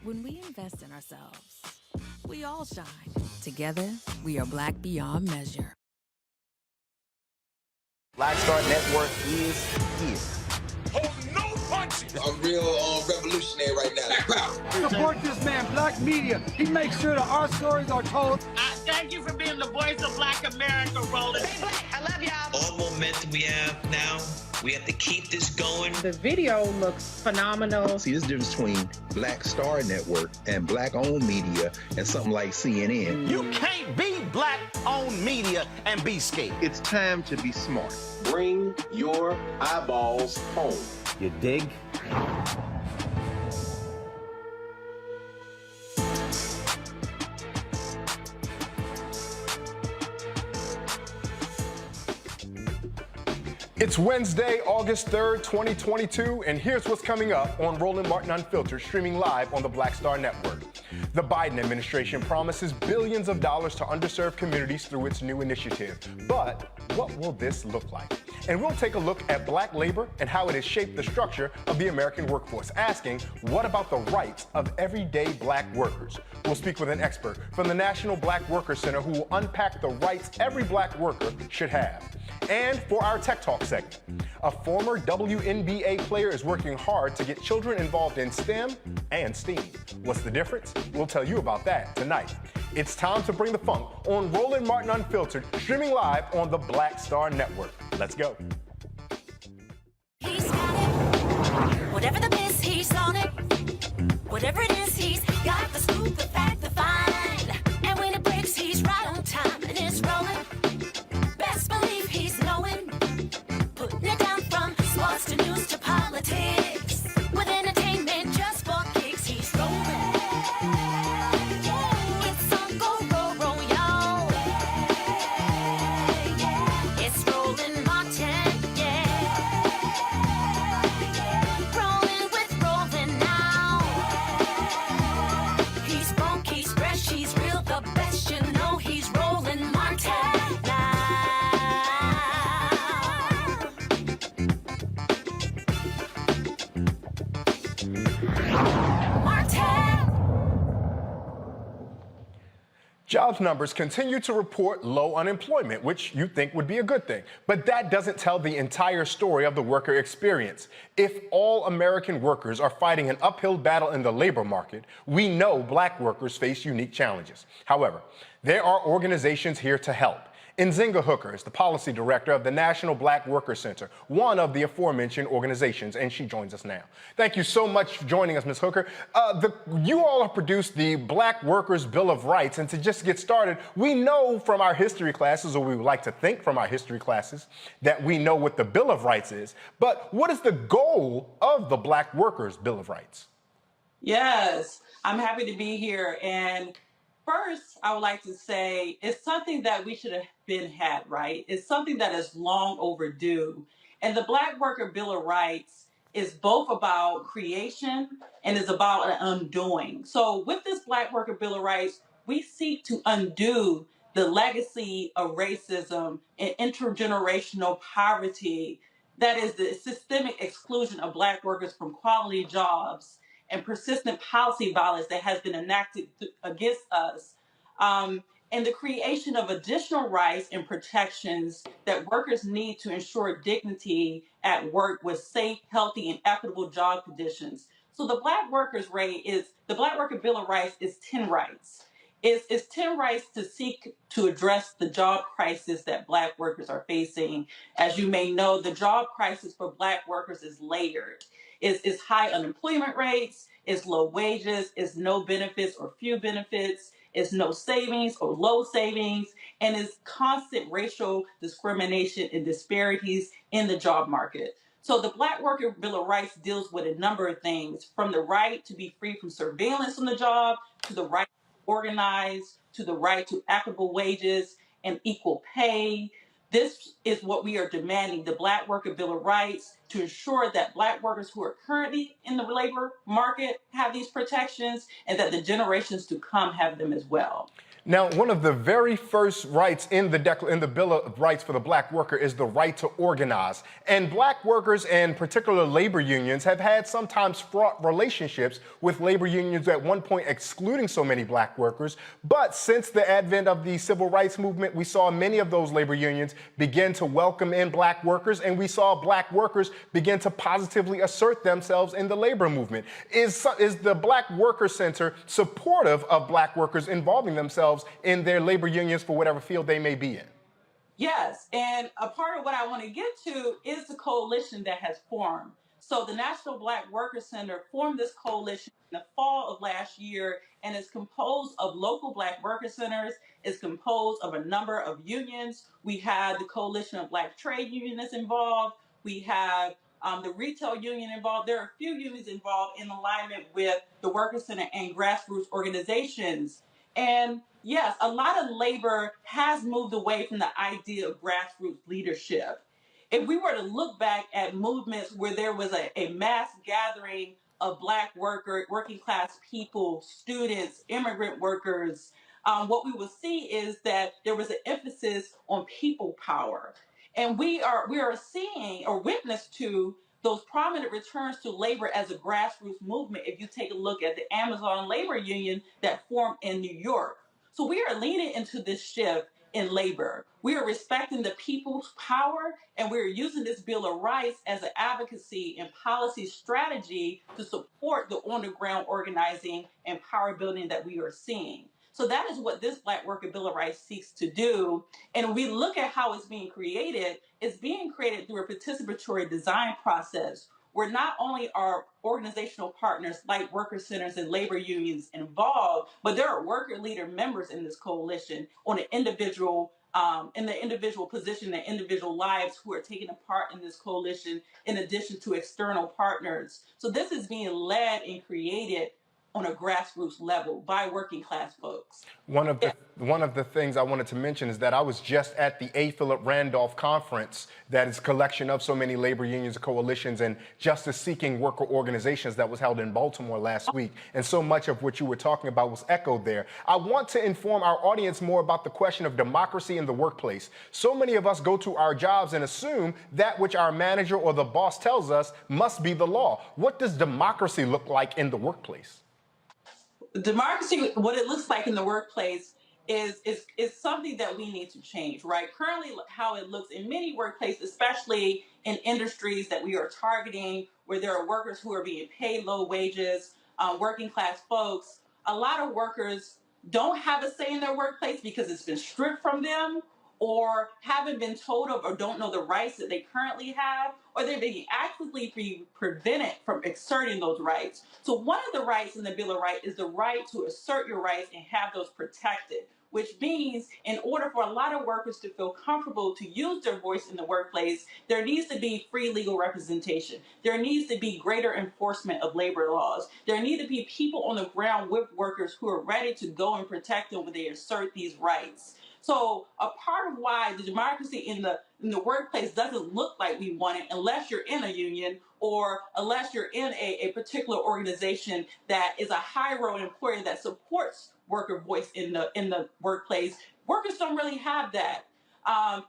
When we invest in ourselves, we all shine. Together, we are Black beyond measure. Black Star Network is here. Hold no punches. I'm real revolutionary right now. Black power. Support this man, Black media. He makes sure that our stories are told. Thank you for being the voice of Black America, Roland. Stay black. I love y'all. All momentum we have now, we have to keep this going. The video looks phenomenal. See, this difference between Black Star Network and Black-owned media and something like CNN. You can't be Black-owned media and be scared. It's time to be smart. Bring your eyeballs home. You dig? It's Wednesday, August 3rd, 2022, and here's what's coming up on Roland Martin Unfiltered, streaming live on the Black Star Network. The Biden administration promises billions of dollars to underserved communities through its new initiative. But what will this look like? And we'll take a look at Black labor and how it has shaped the structure of the American workforce, asking, what about the rights of everyday Black workers? We'll speak with an expert from the National Black Worker Center who will unpack the rights every Black worker should have. And for our Tech Talk segment, a former WNBA player is working hard to get children involved in STEM and STEAM. What's the difference? We'll tell you about that tonight. It's time to bring the funk on Roland Martin Unfiltered, streaming live on the Black Star Network. Let's go. He's got it. Whatever the miss, he's on it. Whatever it is, he's got the scoop, the fact, the find. And when it breaks, he's right on time and it's rolling. Best believe he's knowing. Putting it down from sports to news to politics. With entertainment just for kicks, he's rolling. It's on go, roll, roll, y'all. It's Roland Martin, yeah. Rolling with Roland now. He's funk, he's fresh, he's real, the best, you know he's Roland Martin now. Jobs numbers continue to report low unemployment, which you think would be a good thing. But that doesn't tell the entire story of the worker experience. If all American workers are fighting an uphill battle in the labor market, we know Black workers face unique challenges. However, there are organizations here to help. Nzinga Hooker is the policy director of the National Black Worker Center, one of the aforementioned organizations, and she joins us now. Thank you so much for joining us, Ms. Hooker. You all have produced the Black Workers Bill of Rights, and to just get started, we know from our history classes, or we would like to think from our history classes, that we know what the Bill of Rights is. But what is the goal of the Black Workers Bill of Rights? Yes, I'm happy to be here. And first, I would like to say it's something that we should have had, right? It's something that is long overdue. And the Black Worker Bill of Rights is both about creation and is about an undoing. So with this Black Worker Bill of Rights, we seek to undo the legacy of racism and intergenerational poverty That is the systemic exclusion of Black workers from quality jobs and persistent policy violence that has been enacted against us, and the creation of additional rights and protections that workers need to ensure dignity at work with safe, healthy, and equitable job conditions. So the Black Worker Bill of Rights is 10 rights. It's 10 rights to seek to address the job crisis that Black workers are facing. As you may know, the job crisis for Black workers is layered. It's high unemployment rates, it's low wages, it's no benefits or few benefits, it's no savings or low savings, and it's constant racial discrimination and disparities in the job market. So the Black Worker Bill of Rights deals with a number of things, from the right to be free from surveillance on the job, to the right to organize, to the right to equitable wages and equal pay. This is what we are demanding, the Black Worker Bill of Rights, to ensure that Black workers who are currently in the labor market have these protections and that the generations to come have them as well. Now, one of the very first rights in the Bill of Rights for the Black worker is the right to organize. And Black workers and particular labor unions have had sometimes fraught relationships with labor unions at one point excluding so many Black workers. But since the advent of the civil rights movement, we saw many of those labor unions begin to welcome in Black workers, and we saw Black workers begin to positively assert themselves in the labor movement. Is the Black Worker Center supportive of Black workers involving themselves in their labor unions for whatever field they may be in? Yes, and a part of what I want to get to is the coalition that has formed. So the National Black Worker Center formed this coalition in the fall of last year, and is composed of local Black worker centers. It's composed of a number of unions. We have the Coalition of Black Trade Unions involved. We have the retail union involved. There are a few unions involved in alignment with the Worker Center and grassroots organizations. And yes, a lot of labor has moved away from the idea of grassroots leadership. If we were to look back at movements where there was a mass gathering of Black working class people, students, immigrant workers, what we will see is that there was an emphasis on people power. And we are seeing or witness to those prominent returns to labor as a grassroots movement if you take a look at the Amazon labor union that formed in New York. So we are leaning into this shift in labor. We are respecting the people's power, and we're using this Bill of Rights as an advocacy and policy strategy to support the on-the-ground organizing and power building that we are seeing. So that is what this Black Worker Bill of Rights seeks to do. And when we look at how it's being created through a participatory design process where not only are organizational partners like worker centers and labor unions involved, but there are worker leader members in this coalition on an individual in the individual position and individual lives who are taking a part in this coalition in addition to external partners. So this is being led and created on a grassroots level by working class folks. One of the things I wanted to mention is that I was just at the A. Philip Randolph conference, that is a collection of so many labor unions, coalitions, and justice-seeking worker organizations that was held in Baltimore last week. And so much of what you were talking about was echoed there. I want to inform our audience more about the question of democracy in the workplace. So many of us go to our jobs and assume that which our manager or the boss tells us must be the law. What does democracy look like in the workplace? Democracy, what it looks like in the workplace is something that we need to change, right? Currently, how it looks in many workplaces, especially in industries that we are targeting, where there are workers who are being paid low wages, working class folks, a lot of workers don't have a say in their workplace because it's been stripped from them, or haven't been told of, or don't know the rights that they currently have, or they're being actively prevented from exerting those rights. So one of the rights in the Bill of Rights is the right to assert your rights and have those protected, which means in order for a lot of workers to feel comfortable to use their voice in the workplace, there needs to be free legal representation. There needs to be greater enforcement of labor laws. There need to be people on the ground with workers who are ready to go and protect them when they assert these rights. So a part of why the democracy in the workplace doesn't look like we want it unless you're in a union or unless you're in a particular organization that is a high-road employer that supports worker voice in the workplace. Workers don't really have that.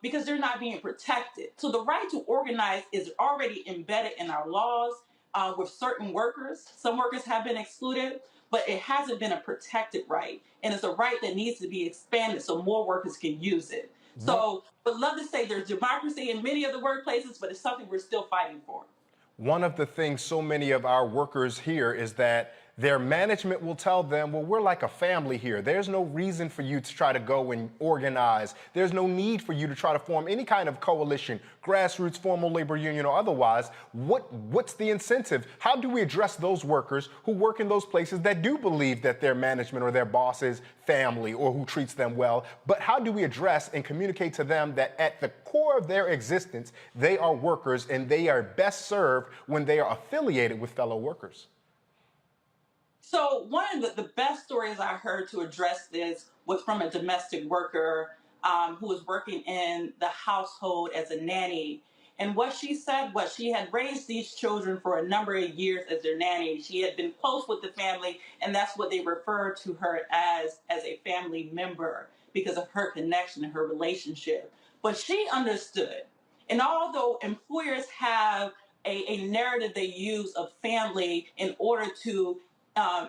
because they're not being protected. So the right to organize is already embedded in our laws with certain workers. Some workers have been excluded, but it hasn't been a protected right. And it's a right that needs to be expanded so more workers can use it. So I would love to say there's democracy in many of the workplaces, but it's something we're still fighting for. One of the things so many of our workers hear is that their management will tell them, well, we're like a family here. There's no reason for you to try to go and organize. There's no need for you to try to form any kind of coalition, grassroots, formal labor union, or otherwise. What's the incentive? How do we address those workers who work in those places that do believe that their management or their boss is family or who treats them well? But how do we address and communicate to them that at the core of their existence, they are workers and they are best served when they are affiliated with fellow workers? So one of the best stories I heard to address this was from a domestic worker who was working in the household as a nanny. And what she said was she had raised these children for a number of years as their nanny. She had been close with the family, and that's what they referred to her as a family member because of her connection and her relationship. But she understood. And although employers have a narrative they use of family in order to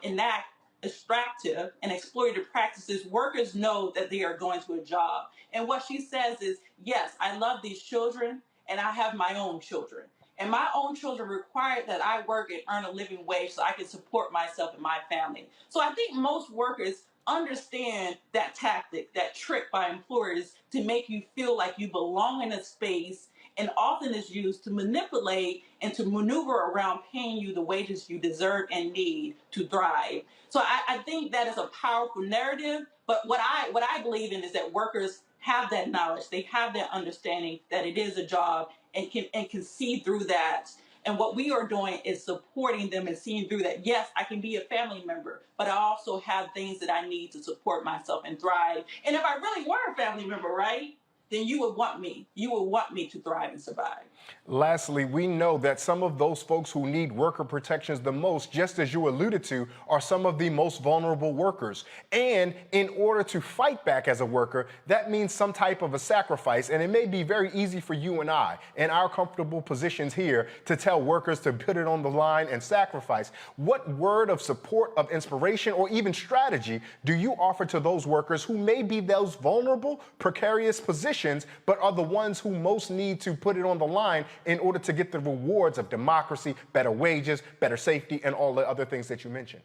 enact extractive and exploitative practices, workers know that they are going to a job. And what she says is, yes, I love these children and I have my own children. And my own children require that I work and earn a living wage so I can support myself and my family. So I think most workers understand that tactic, that trick by employers to make you feel like you belong in a space, and often is used to manipulate and to maneuver around paying you the wages you deserve and need to thrive. So I think that is a powerful narrative, but what I believe in is that workers have that knowledge, they have that understanding that it is a job and can see through that. And what we are doing is supporting them and seeing through that. Yes, I can be a family member, but I also have things that I need to support myself and thrive. And if I really were a family member, right, then you would want me. You would want me to thrive and survive. Lastly, we know that some of those folks who need worker protections the most, just as you alluded to, are some of the most vulnerable workers. And in order to fight back as a worker, that means some type of a sacrifice. And it may be very easy for you and I, in our comfortable positions here, to tell workers to put it on the line and sacrifice. What word of support, of inspiration, or even strategy do you offer to those workers who may be those vulnerable, precarious positions, but are the ones who most need to put it on the line in order to get the rewards of democracy, better wages, better safety, and all the other things that you mentioned?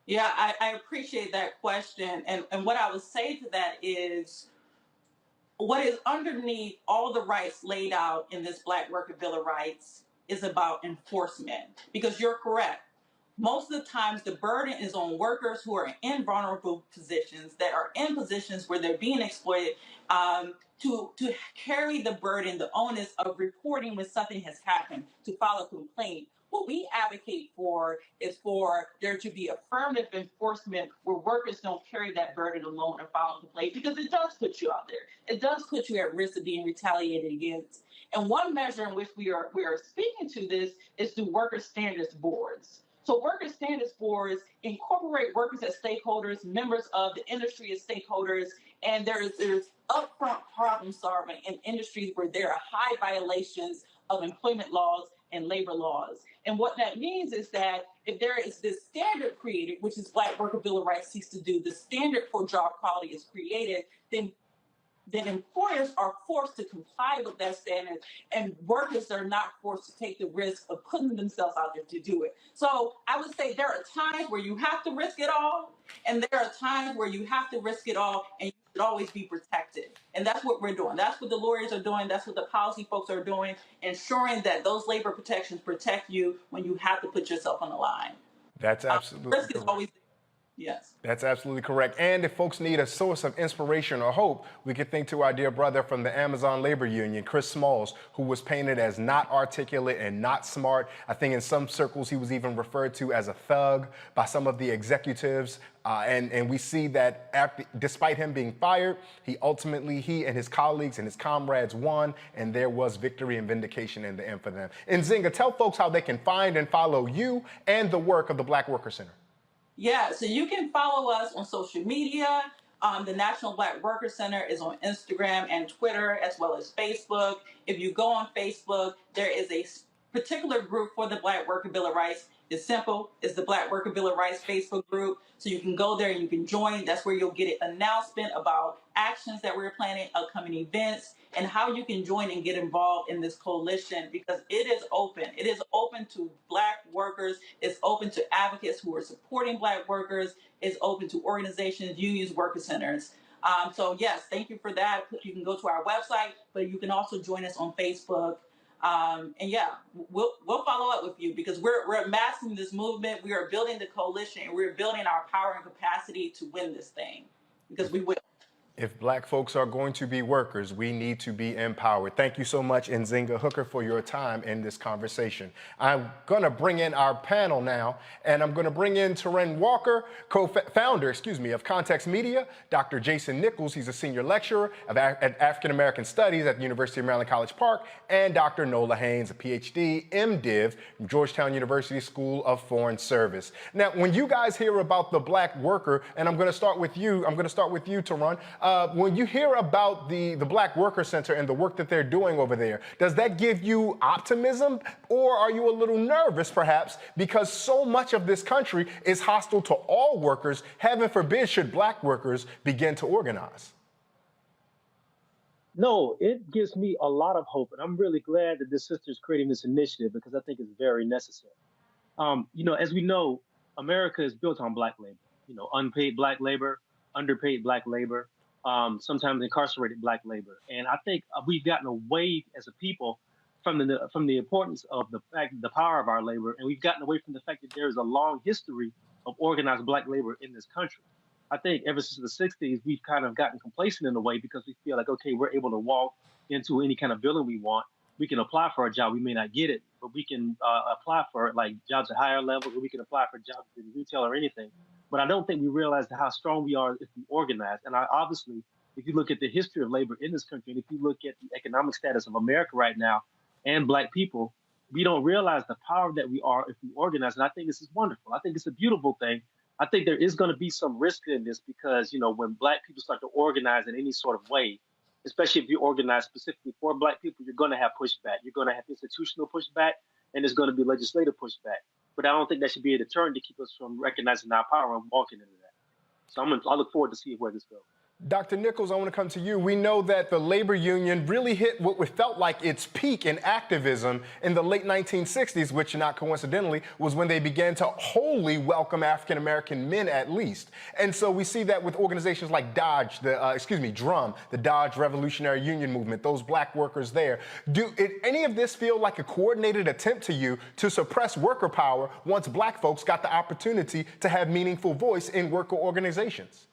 Yeah, I appreciate that question. And what I would say to that is what is underneath all the rights laid out in this Black Worker Bill of Rights is about enforcement. Because you're correct. Most of the times the burden is on workers who are in vulnerable positions, that are in positions where they're being exploited, to carry the burden, the onus of reporting when something has happened, to file a complaint. What we advocate for is for there to be affirmative enforcement where workers don't carry that burden alone and file a complaint, because it does put you out there. It does put you at risk of being retaliated against. And one measure in which we are speaking to this is through worker standards boards. So worker standards boards incorporate workers as stakeholders, members of the industry as stakeholders, and there's upfront problem solving in industries where there are high violations of employment laws and labor laws. And what that means is that if there is this standard created, which is Black Worker Bill of Rights seeks to do, the standard for job quality is created, then employers are forced to comply with that standard, and workers are not forced to take the risk of putting themselves out there to do it. So I would say there are times where you have to risk it all, and there are times where you have to risk it all, and you should always be protected. And that's what we're doing. That's what the lawyers are doing. That's what the policy folks are doing, ensuring that those labor protections protect you when you have to put yourself on the line. That's absolutely risk is always there. Yes. That's absolutely correct. And if folks need a source of inspiration or hope, we could think to our dear brother from the Amazon Labor Union, Chris Smalls, who was painted as not articulate and not smart. I think in some circles he was even referred to as a thug by some of the executives. And we see that despite him being fired, he and his colleagues and his comrades won, and there was victory and vindication in the end for them. And Zinga, tell folks how they can find and follow you and the work of the Black Worker Center. Yeah, so you can follow us on social media. The National Black Worker Center is on Instagram and Twitter, as well as Facebook. If you go on Facebook, there is a particular group for the Black Worker Bill of Rights. It's simple. It's the Black Worker Bill of Rights Facebook group. So you can go there and you can join. That's where you'll get an announcement about actions that we're planning, upcoming events, and how you can join and get involved in this coalition, because it is open. It is open to Black workers. It's open to advocates who are supporting Black workers. It's open to organizations, unions, worker centers. So yes, thank you for that. You can go to our website, but you can also join us on Facebook. And yeah, we'll follow up with you, because we're amassing this movement. We are building the coalition, and we're building our power and capacity to win this thing, because we will. If Black folks are going to be workers, we need to be empowered. Thank you so much, Nzinga Hooker, for your time in this conversation. I'm going to bring in our panel now, and I'm going to bring in Terren Walker, co-founder, of Context Media, Dr. Jason Nichols, he's a senior lecturer at African American Studies at the University of Maryland College Park, and Dr. Nola Haynes, a PhD, MDiv from Georgetown University School of Foreign Service. Now, when you guys hear about the Black worker, and I'm going to start with you, Terren. When you hear about the Black Worker Center and the work that they're doing over there, does that give you optimism, or are you a little nervous, perhaps, because so much of this country is hostile to all workers? Heaven forbid should Black workers begin to organize. No, it gives me a lot of hope, and I'm really glad that this sister is creating this initiative, because I think it's very necessary. As we know, America is built on Black labor. Unpaid Black labor, underpaid Black labor, sometimes incarcerated Black labor. And I think we've gotten away as a people from the importance of the power of our labor, and we've gotten away from the fact that there is a long history of organized Black labor in this country. I think ever since the 60s, we've kind of gotten complacent in a way, because we feel like, okay, we're able to walk into any kind of building we want. We can apply for a job. We may not get it, but we can apply for like jobs at higher levels, or we can apply for jobs in retail or anything. But I don't think we realize how strong we are if we organize. And obviously, if you look at the history of labor in this country, and if you look at the economic status of America right now and Black people, we don't realize the power that we are if we organize. And I think this is wonderful. I think it's a beautiful thing. I think there is going to be some risk in this, because, when Black people start to organize in any sort of way, especially if you organize specifically for Black people, you're going to have pushback. You're going to have institutional pushback, and there's going to be legislative pushback. But I don't think that should be a deterrent to keep us from recognizing our power and walking into that. So I look forward to seeing where this goes. Dr. Nichols, I want to come to you. We know that the labor union really hit what felt like its peak in activism in the late 1960s, which not coincidentally was when they began to wholly welcome African-American men, at least. And so we see that with organizations like DRUM, the Dodge Revolutionary Union Movement, those Black workers there. Do any of this feel like a coordinated attempt to you to suppress worker power once Black folks got the opportunity to have meaningful voice in worker organizations?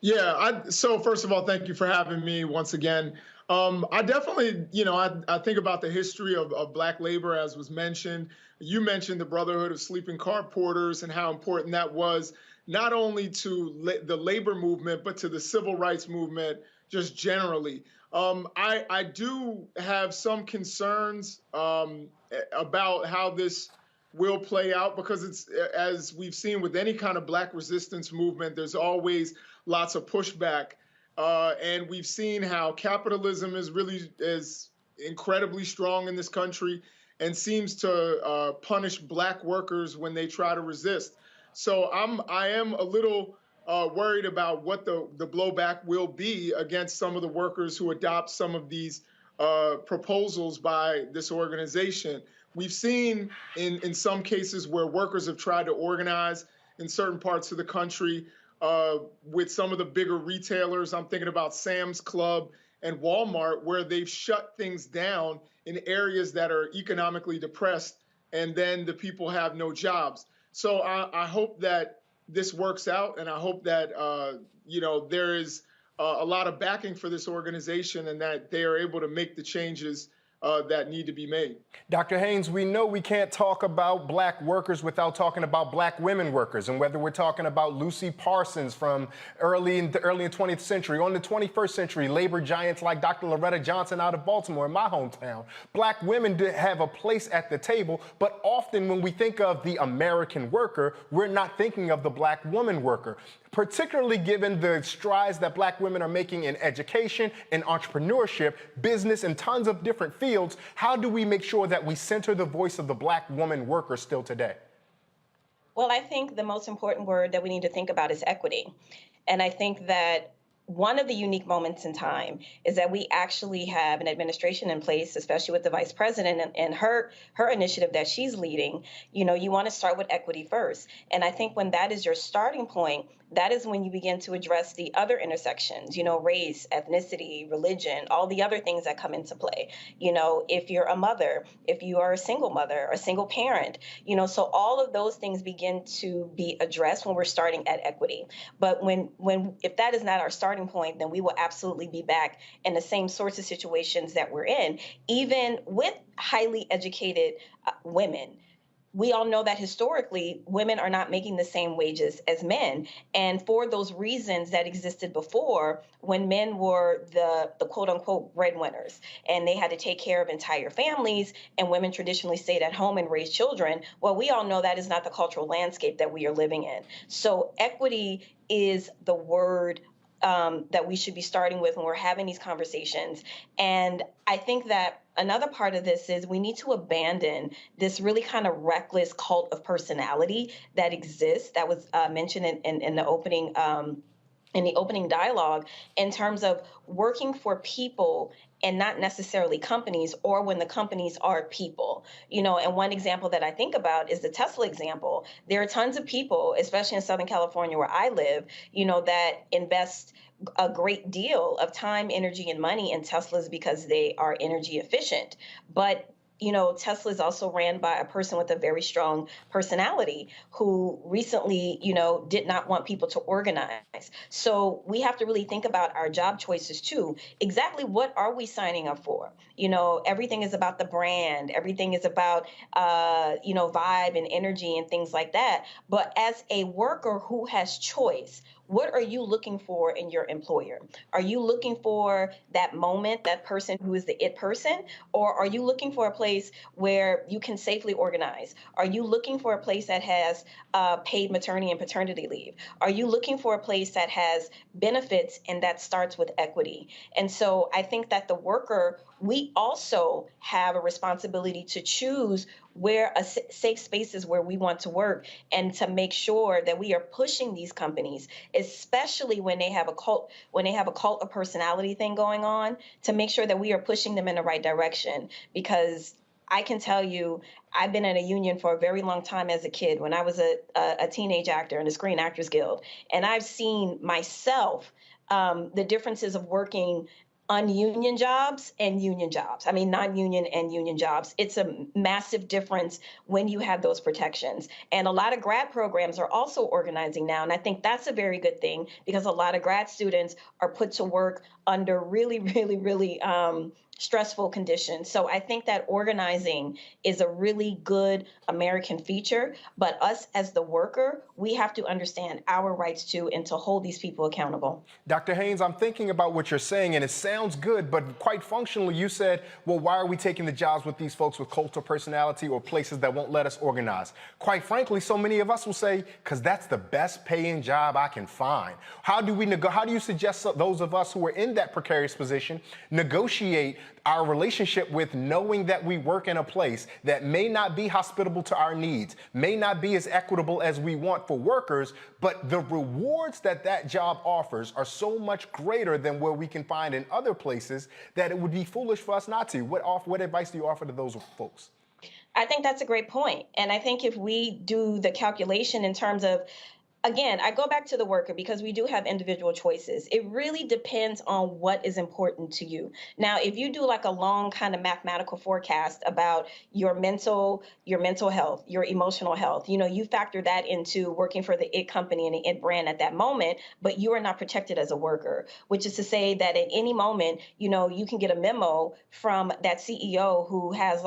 Yeah, so first of all, thank you for having me once again. I definitely, I think about the history of Black labor, as was mentioned. You mentioned the Brotherhood of Sleeping Car Porters and how important that was, not only to the labor movement, but to the civil rights movement just generally. I do have some concerns about how this will play out, because it's, as we've seen with any kind of Black resistance movement, there's always lots of pushback. And we've seen how capitalism is incredibly strong in this country and seems to punish Black workers when they try to resist. So I am a little worried about what the blowback will be against some of the workers who adopt some of these proposals by this organization. We've seen in some cases where workers have tried to organize in certain parts of the country with some of the bigger retailers. I'm thinking about Sam's Club and Walmart, where they've shut things down in areas that are economically depressed, and then the people have no jobs. So I hope that this works out, and I hope that there is a lot of backing for this organization, and that they are able to make the changes that need to be made. Dr. Haynes, we know we can't talk about Black workers without talking about Black women workers, and whether we're talking about Lucy Parsons from early in the 20th century, on the 21st century, labor giants like Dr. Loretta Johnson out of Baltimore, in my hometown. Black women have a place at the table, but often when we think of the American worker, we're not thinking of the Black woman worker. particularly given the strides that Black women are making in education, in entrepreneurship, business, and tons of different fields? How do we make sure that we center the voice of the Black woman worker still today? Well, I think the most important word that we need to think about is equity. And I think that one of the unique moments in time is that we actually have an administration in place, especially with the vice president and her initiative that she's leading. You want to start with equity first. And I think when that is your starting point, that is when you begin to address the other intersections, race, ethnicity, religion, all the other things that come into play. If you're a mother, if you are a single mother, a single parent, so all of those things begin to be addressed when we're starting at equity. But if that is not our starting point, then we will absolutely be back in the same sorts of situations that we're in, even with highly educated women. We all know that historically, women are not making the same wages as men. And for those reasons that existed before, when men were the quote unquote breadwinners and they had to take care of entire families and women traditionally stayed at home and raised children, well, we all know that is not the cultural landscape that we are living in. So equity is the word that we should be starting with when we're having these conversations. And I think that another part of this is we need to abandon this really kind of reckless cult of personality that exists, that was mentioned in the opening dialogue, in terms of working for people and not necessarily companies, or when the companies are people. And one example that I think about is the Tesla example. There are tons of people, especially in Southern California where I live, that invest a great deal of time, energy, and money in Teslas because they are energy efficient. But Tesla is also ran by a person with a very strong personality who recently, did not want people to organize. So we have to really think about our job choices too. Exactly what are we signing up for? Everything is about the brand. Everything is about, vibe and energy and things like that. But as a worker who has choice, what are you looking for in your employer? Are you looking for that moment, that person who is the it person? Or are you looking for a place where you can safely organize? Are you looking for a place that has paid maternity and paternity leave? Are you looking for a place that has benefits and that starts with equity? And so I think that the worker, we also have a responsibility to choose where a safe spaces where we want to work, and to make sure that we are pushing these companies, especially when they have a cult of personality thing going on, to make sure that we are pushing them in the right direction. Because I can tell you, I've been in a union for a very long time as a kid when I was a teenage actor in the Screen Actors Guild. And I've seen myself the differences of working ununion jobs and union jobs. I mean, non-union and union jobs. It's a massive difference when you have those protections. And a lot of grad programs are also organizing now. And I think that's a very good thing, because a lot of grad students are put to work under really, really, really stressful conditions. So I think that organizing is a really good American feature, but us as the worker, we have to understand our rights too, and to hold these people accountable. Dr. Haynes, I'm thinking about what you're saying, and it sounds good, but quite functionally, you said, well, why are we taking the jobs with these folks with cult of personality or places that won't let us organize? Quite frankly, so many of us will say, because that's the best paying job I can find. How do you suggest those of us who are in that precarious position negotiate our relationship with knowing that we work in a place that may not be hospitable to our needs, may not be as equitable as we want for workers, but the rewards that that job offers are so much greater than what we can find in other places that it would be foolish for us not to? What advice do you offer to those folks? I think that's a great point. And I think if we do the calculation in terms of, again, I go back to the worker, because we do have individual choices. It really depends on what is important to you. Now, if you do like a long kind of mathematical forecast about your mental health, your emotional health, you factor that into working for the IT company and the IT brand at that moment, but you are not protected as a worker, which is to say that at any moment, you can get a memo from that CEO who has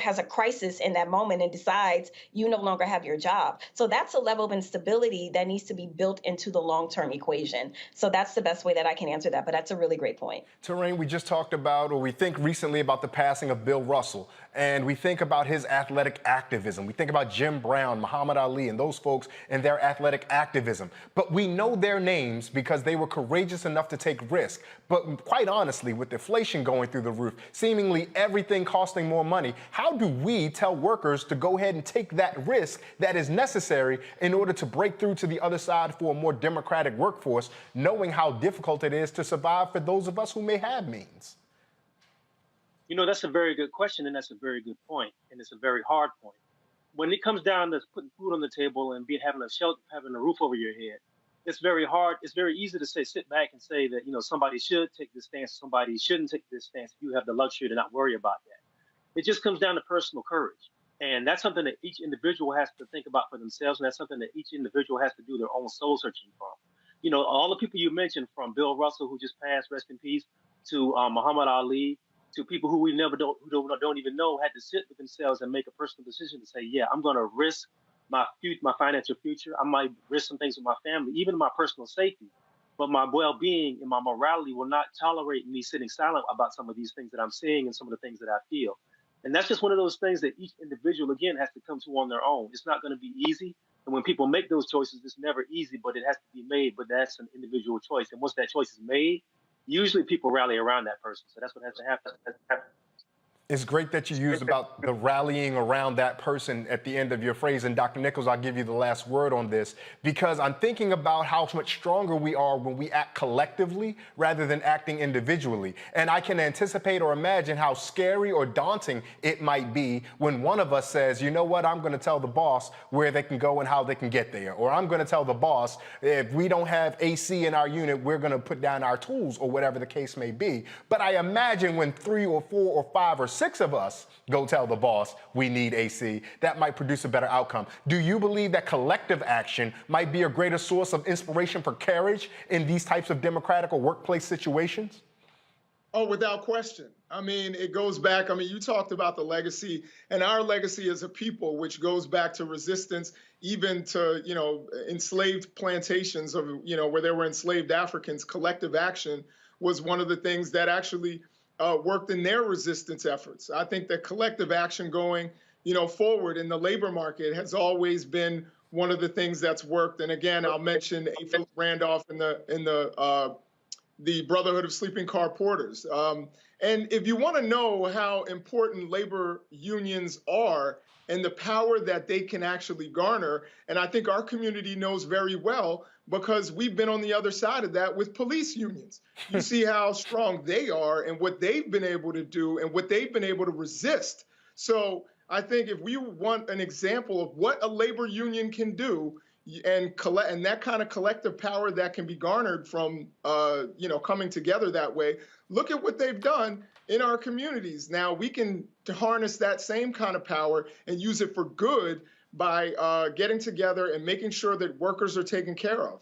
has a crisis in that moment and decides you no longer have your job. So that's a level of instability that needs to be built into the long-term equation. So that's the best way that I can answer that, but that's a really great point. Terrain, we just talked about, or we think recently about the passing of Bill Russell. and we think about his athletic activism. We think about Jim Brown, Muhammad Ali, and those folks and their athletic activism. But we know their names because they were courageous enough to take risk. But quite honestly, with inflation going through the roof, seemingly everything costing more money, how do we tell workers to go ahead and take that risk that is necessary in order to break through to the other side for a more democratic workforce, knowing how difficult it is to survive for those of us who may have means? You know, that's a very good question, and that's a very good point, and it's a very hard point. When it comes down to putting food on the table and having a shelter, having a roof over your head, it's very hard. It's very easy to sit back and say that, somebody should take this stance, somebody shouldn't take this stance if you have the luxury to not worry about that. It just comes down to personal courage. And that's something that each individual has to think about for themselves, and that's something that each individual has to do their own soul searching from. All the people you mentioned, from Bill Russell, who just passed, rest in peace, to Muhammad Ali, to people who we don't even know, had to sit with themselves and make a personal decision to say, yeah, I'm going to risk my financial future. I might risk some things with my family, even my personal safety, but my well-being and my morality will not tolerate me sitting silent about some of these things that I'm seeing and some of the things that I feel. And that's just one of those things that each individual, again, has to come to on their own. It's not going to be easy. And when people make those choices, it's never easy, but it has to be made. But that's an individual choice. And once that choice is made, usually people rally around that person. So that's what has to happen. It's great that you used about the rallying around that person at the end of your phrase. And Dr. Nichols, I'll give you the last word on this, because I'm thinking about how much stronger we are when we act collectively rather than acting individually. And I can anticipate or imagine how scary or daunting it might be when one of us says, you know what, I'm going to tell the boss where they can go and how they can get there. Or I'm going to tell the boss, if we don't have AC in our unit, we're going to put down our tools, or whatever the case may be. But I imagine when 3 or 4 or 5 or 6 of us go tell the boss we need AC, that might produce a better outcome. Do you believe that collective action might be a greater source of inspiration for courage in these types of democratic or workplace situations? Oh, without question. I mean, it goes back. I mean, you talked about the legacy, and our legacy as a people, which goes back to resistance, even to, enslaved plantations of, where there were enslaved Africans. Collective action was one of the things that actually worked in their resistance efforts. I think that collective action going, forward in the labor market has always been one of the things that's worked. And again, I'll mention A. Philip Randolph in the Brotherhood of Sleeping Car Porters. And if you want to know how important labor unions are and the power that they can actually garner, and I think our community knows very well, because we've been on the other side of that with police unions. You see how strong they are and what they've been able to do and what they've been able to resist. So I think if we want an example of what a labor union can do, and that kind of collective power that can be garnered from, coming together that way, look at what they've done in our communities. Now we can harness that same kind of power and use it for good by getting together and making sure that workers are taken care of.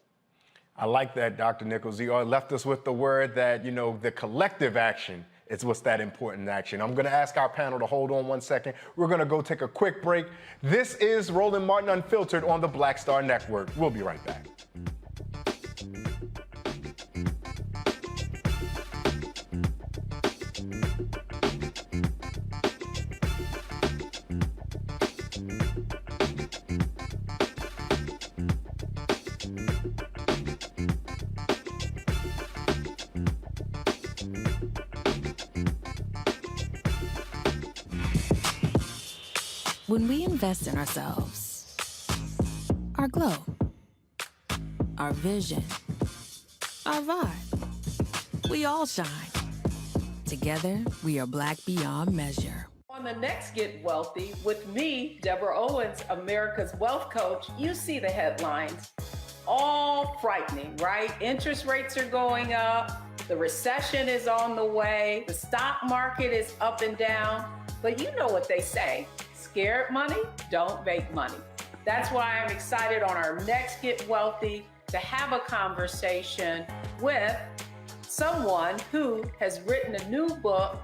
I like that, Dr. Nichols. You left us with the word that, the collective action is what's that important action. I'm going to ask our panel to hold on one second. We're going to go take a quick break. This is Roland Martin Unfiltered on the Black Star Network. We'll be right back. When we invest in ourselves, our glow, our vision, our vibe, we all shine. Together, we are Black beyond measure. On the next Get Wealthy with me, Deborah Owens, America's Wealth Coach, you see the headlines. All frightening, right? Interest rates are going up. The recession is on the way. The stock market is up and down. But you know what they say. Scared money don't make money. That's why I'm excited on our next Get Wealthy to have a conversation with someone who has written a new book,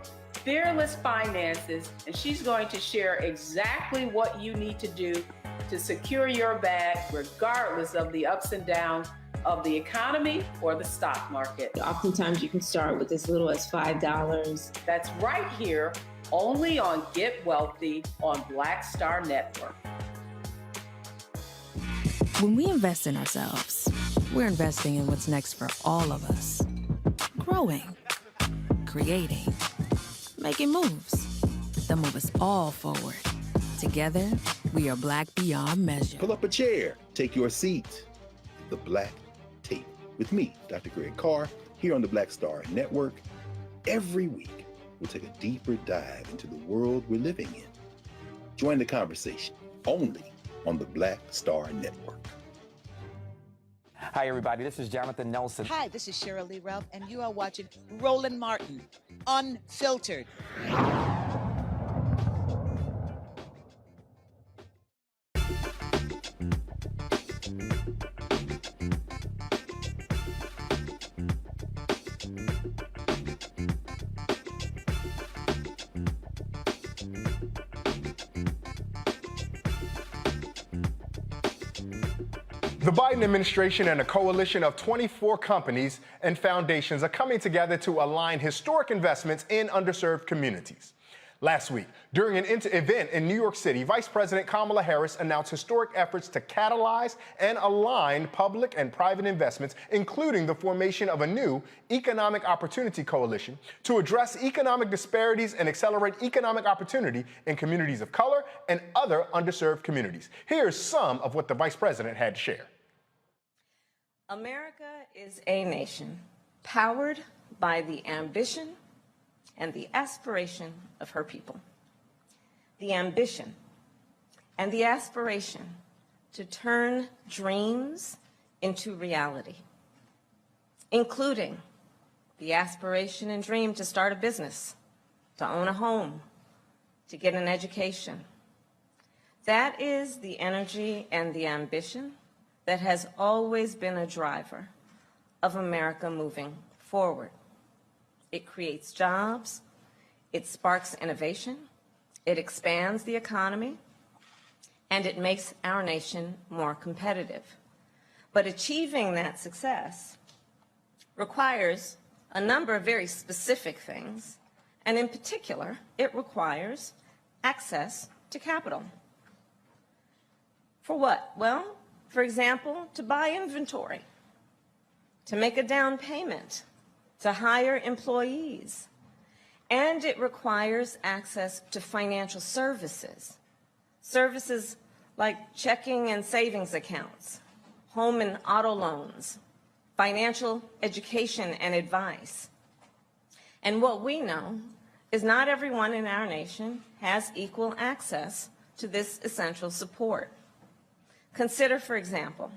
Fearless Finances, and she's going to share exactly what you need to do to secure your bag regardless of the ups and downs of the economy or the stock market. Oftentimes you can start with as little as $5. That's right here, only on Get Wealthy on Black Star Network. When we invest in ourselves, we're investing in what's next for all of us. Growing, creating, making moves that move us all forward. Together, we are Black beyond measure. Pull up a chair, take your seat. The Black Tape with me, Dr. Greg Carr, here on the Black Star Network. Every week, we'll take a deeper dive into the world we're living in. Join the conversation only on the Black Star Network. Hi, everybody. This is Jonathan Nelson. Hi, this is Cheryl Lee Ralph, and you are watching Roland Martin, Unfiltered. The Biden administration and a coalition of 24 companies and foundations are coming together to align historic investments in underserved communities. Last week, during an event in New York City, Vice President Kamala Harris announced historic efforts to catalyze and align public and private investments, including the formation of a new economic opportunity coalition to address economic disparities and accelerate economic opportunity in communities of color and other underserved communities. Here's some of what the Vice President had to share. America is a nation powered by the ambition and the aspiration of her people. The ambition and the aspiration to turn dreams into reality, including the aspiration and dream to start a business, to own a home, to get an education. That is the energy and the ambition that has always been a driver of America moving forward. It creates jobs, it sparks innovation, it expands the economy, and it makes our nation more competitive. But achieving that success requires a number of very specific things, and in particular, it requires access to capital. For what? Well, for example, to buy inventory, to make a down payment, to hire employees, and it requires access to financial services. Services like checking and savings accounts, home and auto loans, financial education and advice. And what we know is not everyone in our nation has equal access to this essential support. Consider, for example,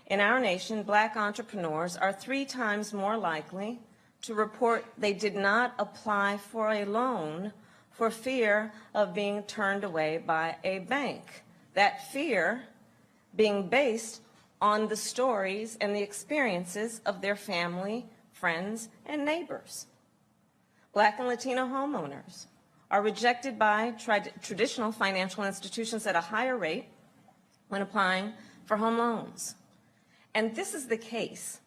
in our nation, Black entrepreneurs are 3 times more likely to report they did not apply for a loan for fear of being turned away by a bank. That fear being based on the stories and the experiences of their family, friends, and neighbors. Black and Latino homeowners are rejected by traditional financial institutions at a higher rate when applying for home loans. And this is the case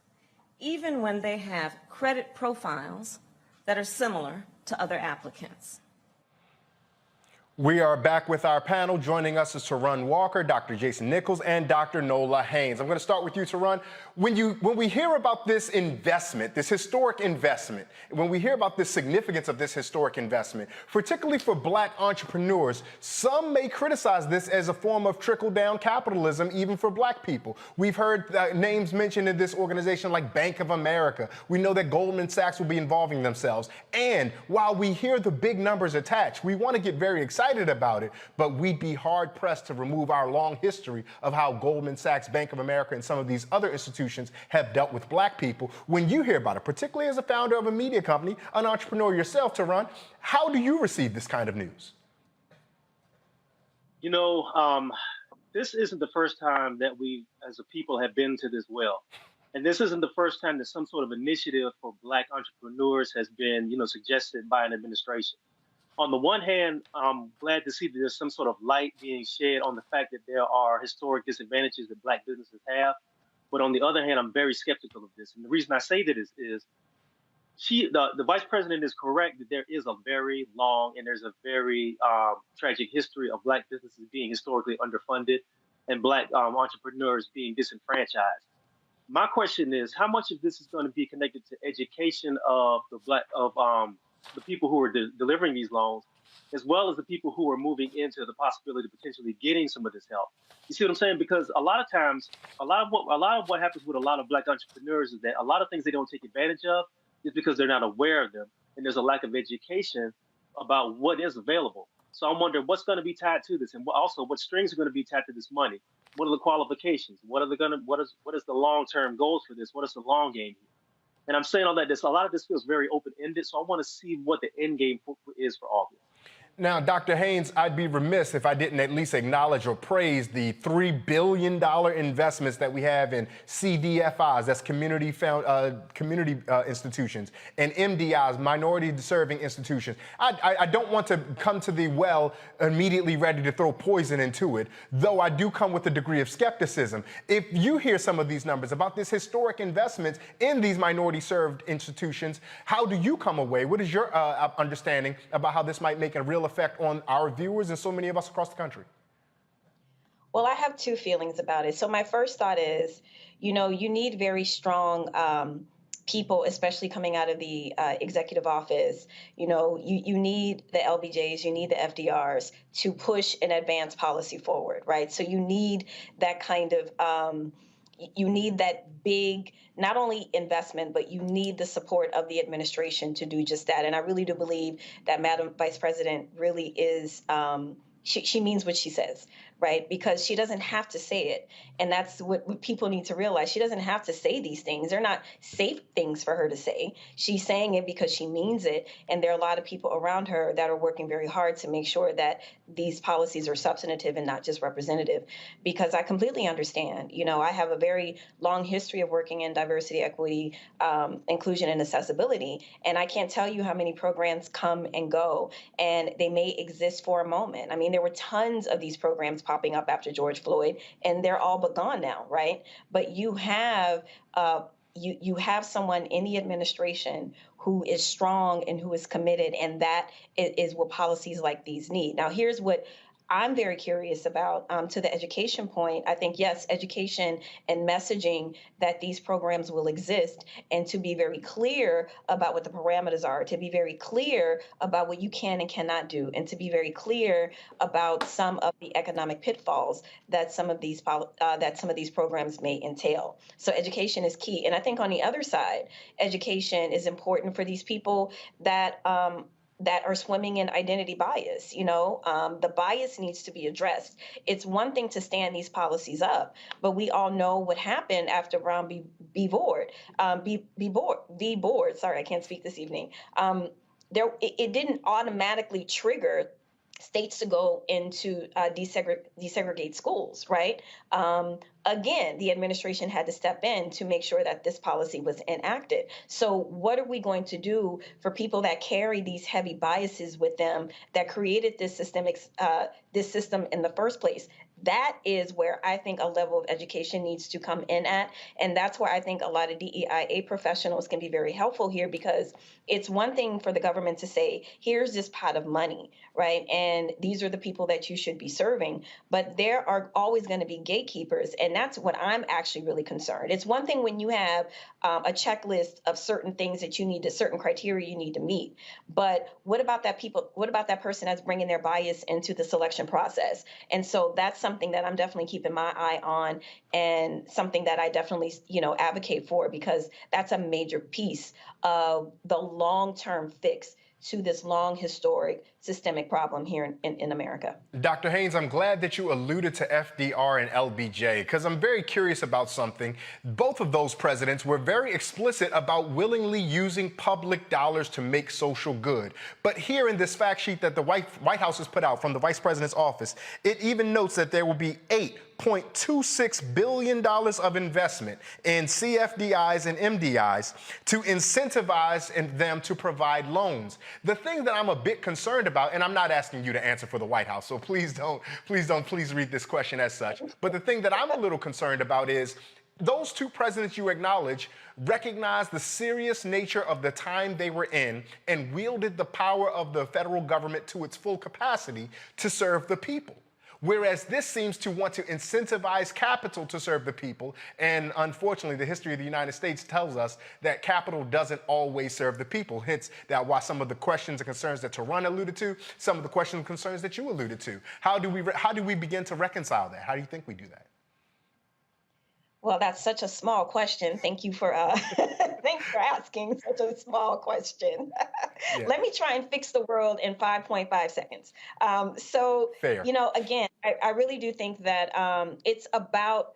even when they have credit profiles that are similar to other applicants. We are back with our panel. Joining us is Tarun Walker, Dr. Jason Nichols, and Dr. Nola Haynes. I'm going to start with you, Tarun. When we hear about this investment, this historic investment, when we hear about the significance of this historic investment, particularly for Black entrepreneurs, some may criticize this as a form of trickle-down capitalism, even for Black people. We've heard names mentioned in this organization like Bank of America. We know that Goldman Sachs will be involving themselves. And while we hear the big numbers attached, we want to get very excited about it, but we'd be hard-pressed to remove our long history of how Goldman Sachs, Bank of America, and some of these other institutions have dealt with Black people. When you hear about it, particularly as a founder of a media company, an entrepreneur yourself, Tarun, how do you receive this kind of news? You know, this isn't the first time that we, as a people, have been to this well. And this isn't the first time that some sort of initiative for Black entrepreneurs has been, suggested by an administration. On the one hand, I'm glad to see that there's some sort of light being shed on the fact that there are historic disadvantages that Black businesses have. But on the other hand, I'm very skeptical of this. And the reason I say that is the vice president is correct that there is a very long and there's a very tragic history of Black businesses being historically underfunded and Black entrepreneurs being disenfranchised. My question is, how much of this is going to be connected to education of the people who are delivering these loans, as well as the people who are moving into the possibility of potentially getting some of this help? You see what I'm saying? Because a lot of times, a lot of what happens with a lot of Black entrepreneurs is that a lot of things they don't take advantage of is because they're not aware of them, and there's a lack of education about what is available. So I'm wondering what's going to be tied to this, and also what strings are going to be tied to this money. What are the qualifications? What is the long-term goals for this? What is the long game here? And I'm saying all that. A lot of this feels very open-ended, so I want to see what the end game is for all of this. Now, Dr. Haynes, I'd be remiss if I didn't at least acknowledge or praise the $3 billion investments that we have in CDFIs, that's community institutions, and MDIs, minority-serving institutions. I don't want to come to the well immediately ready to throw poison into it, though I do come with a degree of skepticism. If you hear some of these numbers about this historic investments in these minority-served institutions, how do you come away? What is your understanding about how this might make a real effect on our viewers and so many of us across the country? Well, I have two feelings about it. So my first thought is, you need very strong people, especially coming out of the executive office. You need the LBJs, you need the FDRs to push and advance policy forward, right? So you need that kind of you need that big, not only investment, but you need the support of the administration to do just that. And I really do believe that Madam Vice President really is, she means what she says, right? Because she doesn't have to say it. And that's what people need to realize. She doesn't have to say these things. They're not safe things for her to say. She's saying it because she means it. And there are a lot of people around her that are working very hard to make sure that these policies are substantive and not just representative. Because I completely understand. I have a very long history of working in diversity, equity, inclusion, and accessibility. And I can't tell you how many programs come and go, and they may exist for a moment. I mean, there were tons of these programs popping up after George Floyd, and they're all but gone now, right? But you have you have someone in the administration who is strong and who is committed, and that is what policies like these need. Now, here's what I'm very curious about to the education point. I think, yes, education and messaging that these programs will exist, and to be very clear about what the parameters are, to be very clear about what you can and cannot do, and to be very clear about some of the economic pitfalls that some of these programs may entail. So education is key. And I think on the other side, education is important for these people that are swimming in identity bias. The bias needs to be addressed. It's one thing to stand these policies up, but we all know what happened after Brown v. Board. Sorry, I can't speak this evening. It didn't automatically trigger states to go into desegregate schools, right? Again, the administration had to step in to make sure that this policy was enacted. So what are we going to do for people that carry these heavy biases with them that created this system in the first place? That is where I think a level of education needs to come in at. And that's where I think a lot of DEIA professionals can be very helpful here, because it's one thing for the government to say, here's this pot of money, right? And these are the people that you should be serving. But there are always going to be gatekeepers. And that's what I'm actually really concerned. It's one thing when you have a checklist of certain things that you need to, certain criteria you need to meet. But what about that person that's bringing their bias into the selection process? And so that's something that I'm definitely keeping my eye on, and something that I definitely, advocate for, because that's a major piece of the long-term fix to this long, historic, systemic problem here in America. Dr. Haynes, I'm glad that you alluded to FDR and LBJ, because I'm very curious about something. Both of those presidents were very explicit about willingly using public dollars to make social good. But here in this fact sheet that the White House has put out from the Vice President's office, it even notes that there will be $8.26 billion of investment in CFDIs and MDIs to incentivize them to provide loans. The thing that I'm a bit concerned about, and I'm not asking you to answer for the White House, so please read this question as such. But the thing that I'm a little concerned about is, those two presidents you acknowledge recognized the serious nature of the time they were in and wielded the power of the federal government to its full capacity to serve the people. Whereas this seems to want to incentivize capital to serve the people. And unfortunately, the history of the United States tells us that capital doesn't always serve the people. Hence, that why some of the questions and concerns that Tehran alluded to, some of the questions and concerns that you alluded to. How do we begin to reconcile that? How do you think we do that? Well, that's such a small question. Thank you for thanks for asking such a small question. Yeah. Let me try and fix the world in 5.5 seconds. Fair. You know, again, I really do think that it's about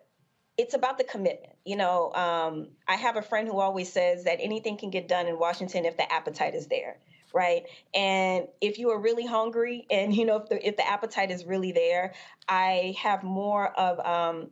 the commitment. You know, I have a friend who always says that anything can get done in Washington if the appetite is there. Right. And if you are really hungry and, you know, if the appetite is really there, I have more of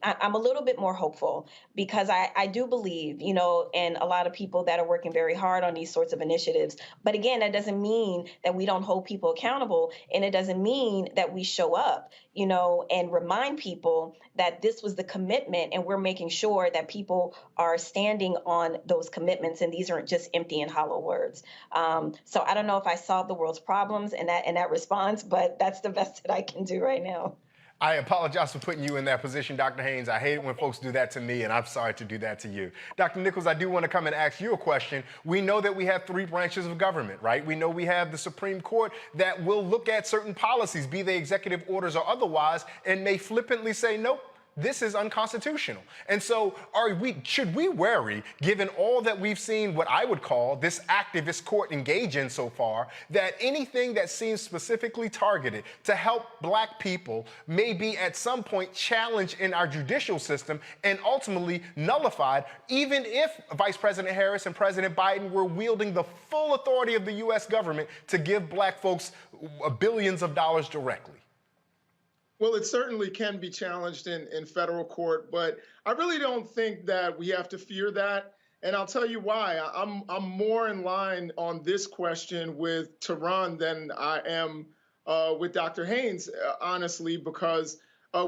I'm a little bit more hopeful because I do believe, you know, in a lot of people that are working very hard on these sorts of initiatives. But again, that doesn't mean that we don't hold people accountable. And it doesn't mean that we show up, you know, and remind people that this was the commitment and we're making sure that people are standing on those commitments. And these aren't just empty and hollow words. So I don't know if I solved the world's problems in that response, but that's the best that I can do right now. I apologize for putting you in that position, Dr. Haynes. I hate it when folks do that to me, and I'm sorry to do that to you. Dr. Nichols, I do want to come and ask you a question. We know that we have three branches of government, right? We know we have the Supreme Court that will look at certain policies, be they executive orders or otherwise, and may flippantly say, nope, this is unconstitutional. And so should we worry, given all that we've seen, what I would call this activist court engage in so far, that anything that seems specifically targeted to help Black people may be at some point challenged in our judicial system and ultimately nullified, even if Vice President Harris and President Biden were wielding the full authority of the U.S. government to give Black folks billions of dollars directly? Well, it certainly can be challenged in federal court, but I really don't think that we have to fear that. And I'll tell you why. I'm more in line on this question with Tehran than I am with Dr. Haynes, honestly, because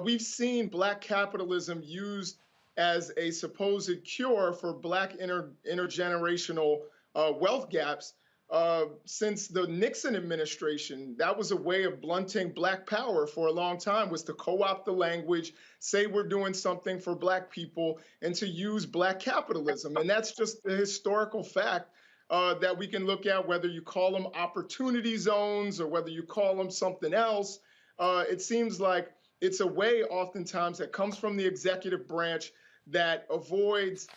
we've seen Black capitalism used as a supposed cure for Black intergenerational wealth gaps. Since the Nixon administration, that was a way of blunting Black power for a long time, was to co-opt the language, say we're doing something for Black people, and to use Black capitalism. And that's just the historical fact that we can look at, whether you call them opportunity zones or whether you call them something else. It seems like it's a way oftentimes that comes from the executive branch that avoids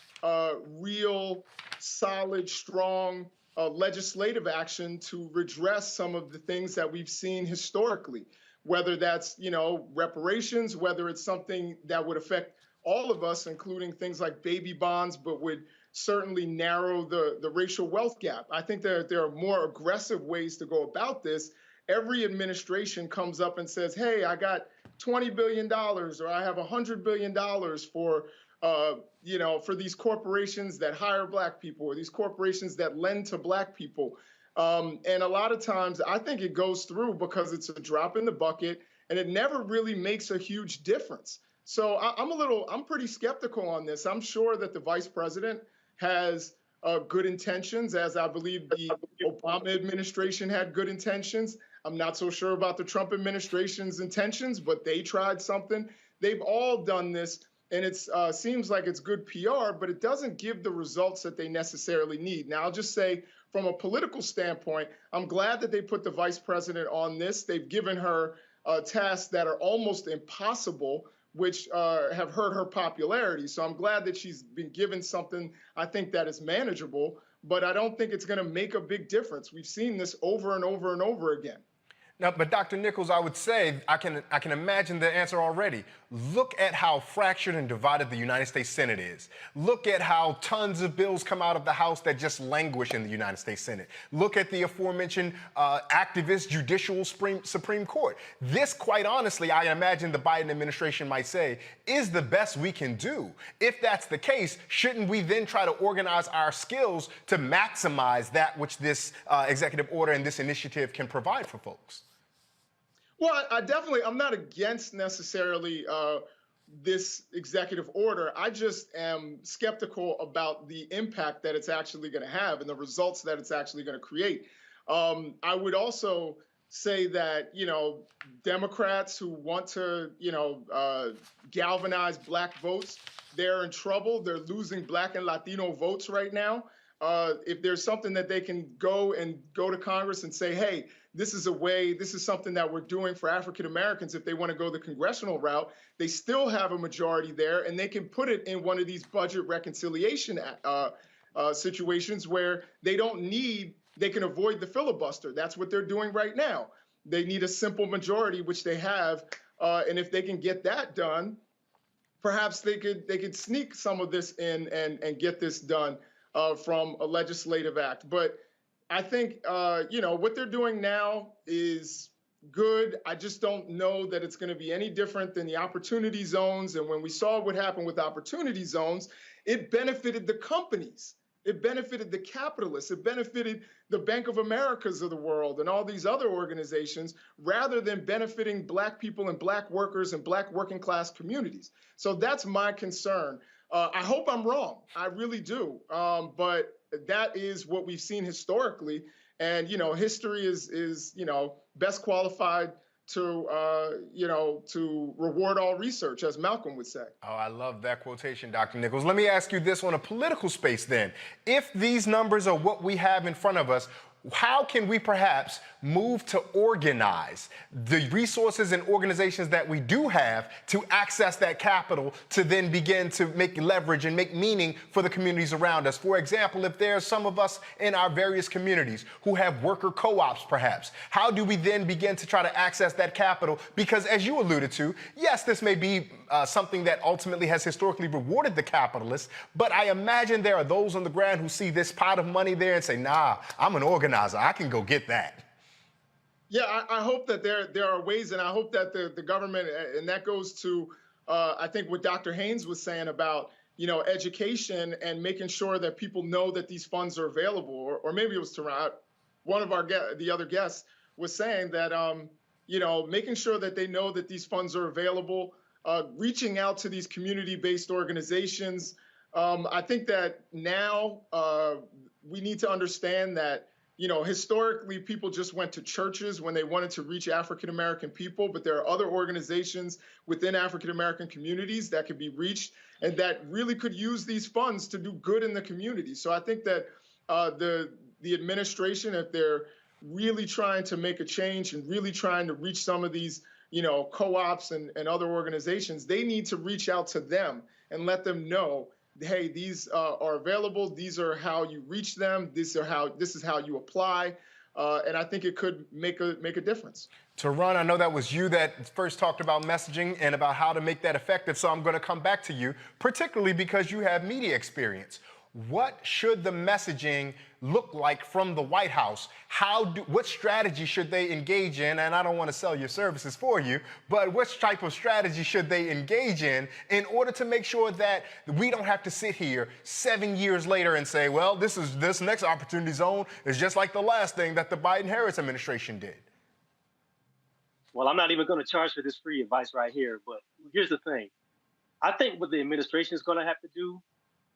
real, solid, strong legislative action to redress some of the things that we've seen historically, whether that's, you know, reparations, whether it's something that would affect all of us, including things like baby bonds, but would certainly narrow the racial wealth gap. I think that there are more aggressive ways to go about this. Every administration comes up and says, hey, I got $20 billion or I have $100 billion for you know, for these corporations that hire Black people or these corporations that lend to Black people. And a lot of times I think it goes through because it's a drop in the bucket and it never really makes a huge difference. So I'm pretty skeptical on this. I'm sure that the vice president has good intentions, as I believe the Obama administration had good intentions. I'm not so sure about the Trump administration's intentions, but they tried something. They've all done this. And it seems like it's good PR, but it doesn't give the results that they necessarily need. Now, I'll just say from a political standpoint, I'm glad that they put the vice president on this. They've given her tasks that are almost impossible, which have hurt her popularity. So I'm glad that she's been given something I think that is manageable, but I don't think it's going to make a big difference. We've seen this over and over and over again. Now, but Dr. Nichols, I would say, I can imagine the answer already. Look at how fractured and divided the United States Senate is. Look at how tons of bills come out of the House that just languish in the United States Senate. Look at the aforementioned activist judicial Supreme Court. This, quite honestly, I imagine the Biden administration might say, is the best we can do. If that's the case, shouldn't we then try to organize our skills to maximize that which this executive order and this initiative can provide for folks? Well, I'm not against necessarily this executive order. I just am skeptical about the impact that it's actually going to have and the results that it's actually going to create. I would also say that, Democrats who want to, galvanize Black votes, they're in trouble. They're losing Black and Latino votes right now. If there's something that they can go to Congress and say, hey, this is something that we're doing for African Americans. If they want to go the congressional route, they still have a majority there, and they can put it in one of these budget reconciliation situations where they can avoid the filibuster. That's what they're doing right now. They need a simple majority, which they have, and if they can get that done, perhaps they could sneak some of this in and get this done from a legislative act. But I think, what they're doing now is good. I just don't know that it's going to be any different than the opportunity zones. And when we saw what happened with opportunity zones, it benefited the companies. It benefited the capitalists. It benefited the Bank of Americas of the world and all these other organizations, rather than benefiting Black people and Black workers and Black working class communities. So that's my concern. I hope I'm wrong. I really do. But that is what we've seen historically. And, history is best qualified to reward all research, as Malcolm would say. Oh, I love that quotation, Dr. Nichols. Let me ask you this on a political space then. If these numbers are what we have in front of us, how can we perhaps move to organize the resources and organizations that we do have to access that capital to then begin to make leverage and make meaning for the communities around us? For example, if there are some of us in our various communities who have worker co-ops perhaps, how do we then begin to try to access that capital? Because as you alluded to, yes, this may be something that ultimately has historically rewarded the capitalists, but I imagine there are those on the ground who see this pot of money there and say, nah, I'm an organizer. I can go get that. Yeah, I hope that there are ways, and I hope that the government, and that goes to, I think what Dr. Haynes was saying about, education and making sure that people know that these funds are available, or maybe it was Tarot. One of the other guests was saying that, making sure that they know that these funds are available, reaching out to these community-based organizations. I think that now we need to understand that, historically, people just went to churches when they wanted to reach African-American people, but there are other organizations within African-American communities that could be reached and that really could use these funds to do good in the community. So I think that the administration, if they're really trying to make a change and really trying to reach some of these, co-ops and other organizations, they need to reach out to them and let them know, hey, these are available. These are how you reach them. This is how you apply. And I think it could make a difference. Tarun, I know that was you that first talked about messaging and about how to make that effective. So I'm going to come back to you, particularly because you have media experience. What should the messaging look like from the White House? What strategy should they engage in? And I don't want to sell your services for you, but what type of strategy should they engage in order to make sure that we don't have to sit here 7 years later and say, well, this next opportunity zone is just like the last thing that the Biden-Harris administration did? Well, I'm not even going to charge for this free advice right here, but here's the thing. I think what the administration is going to have to do,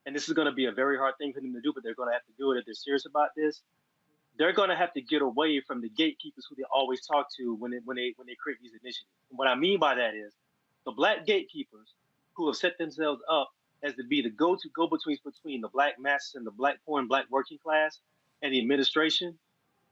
and this is going to be a very hard thing for them to do, but they're going to have to do it if they're serious about this. They're going to have to get away from the gatekeepers who they always talk to when they create these initiatives. And what I mean by that is the Black gatekeepers who have set themselves up as to be the go-betweens between the Black masses and the Black poor and Black working class and the administration.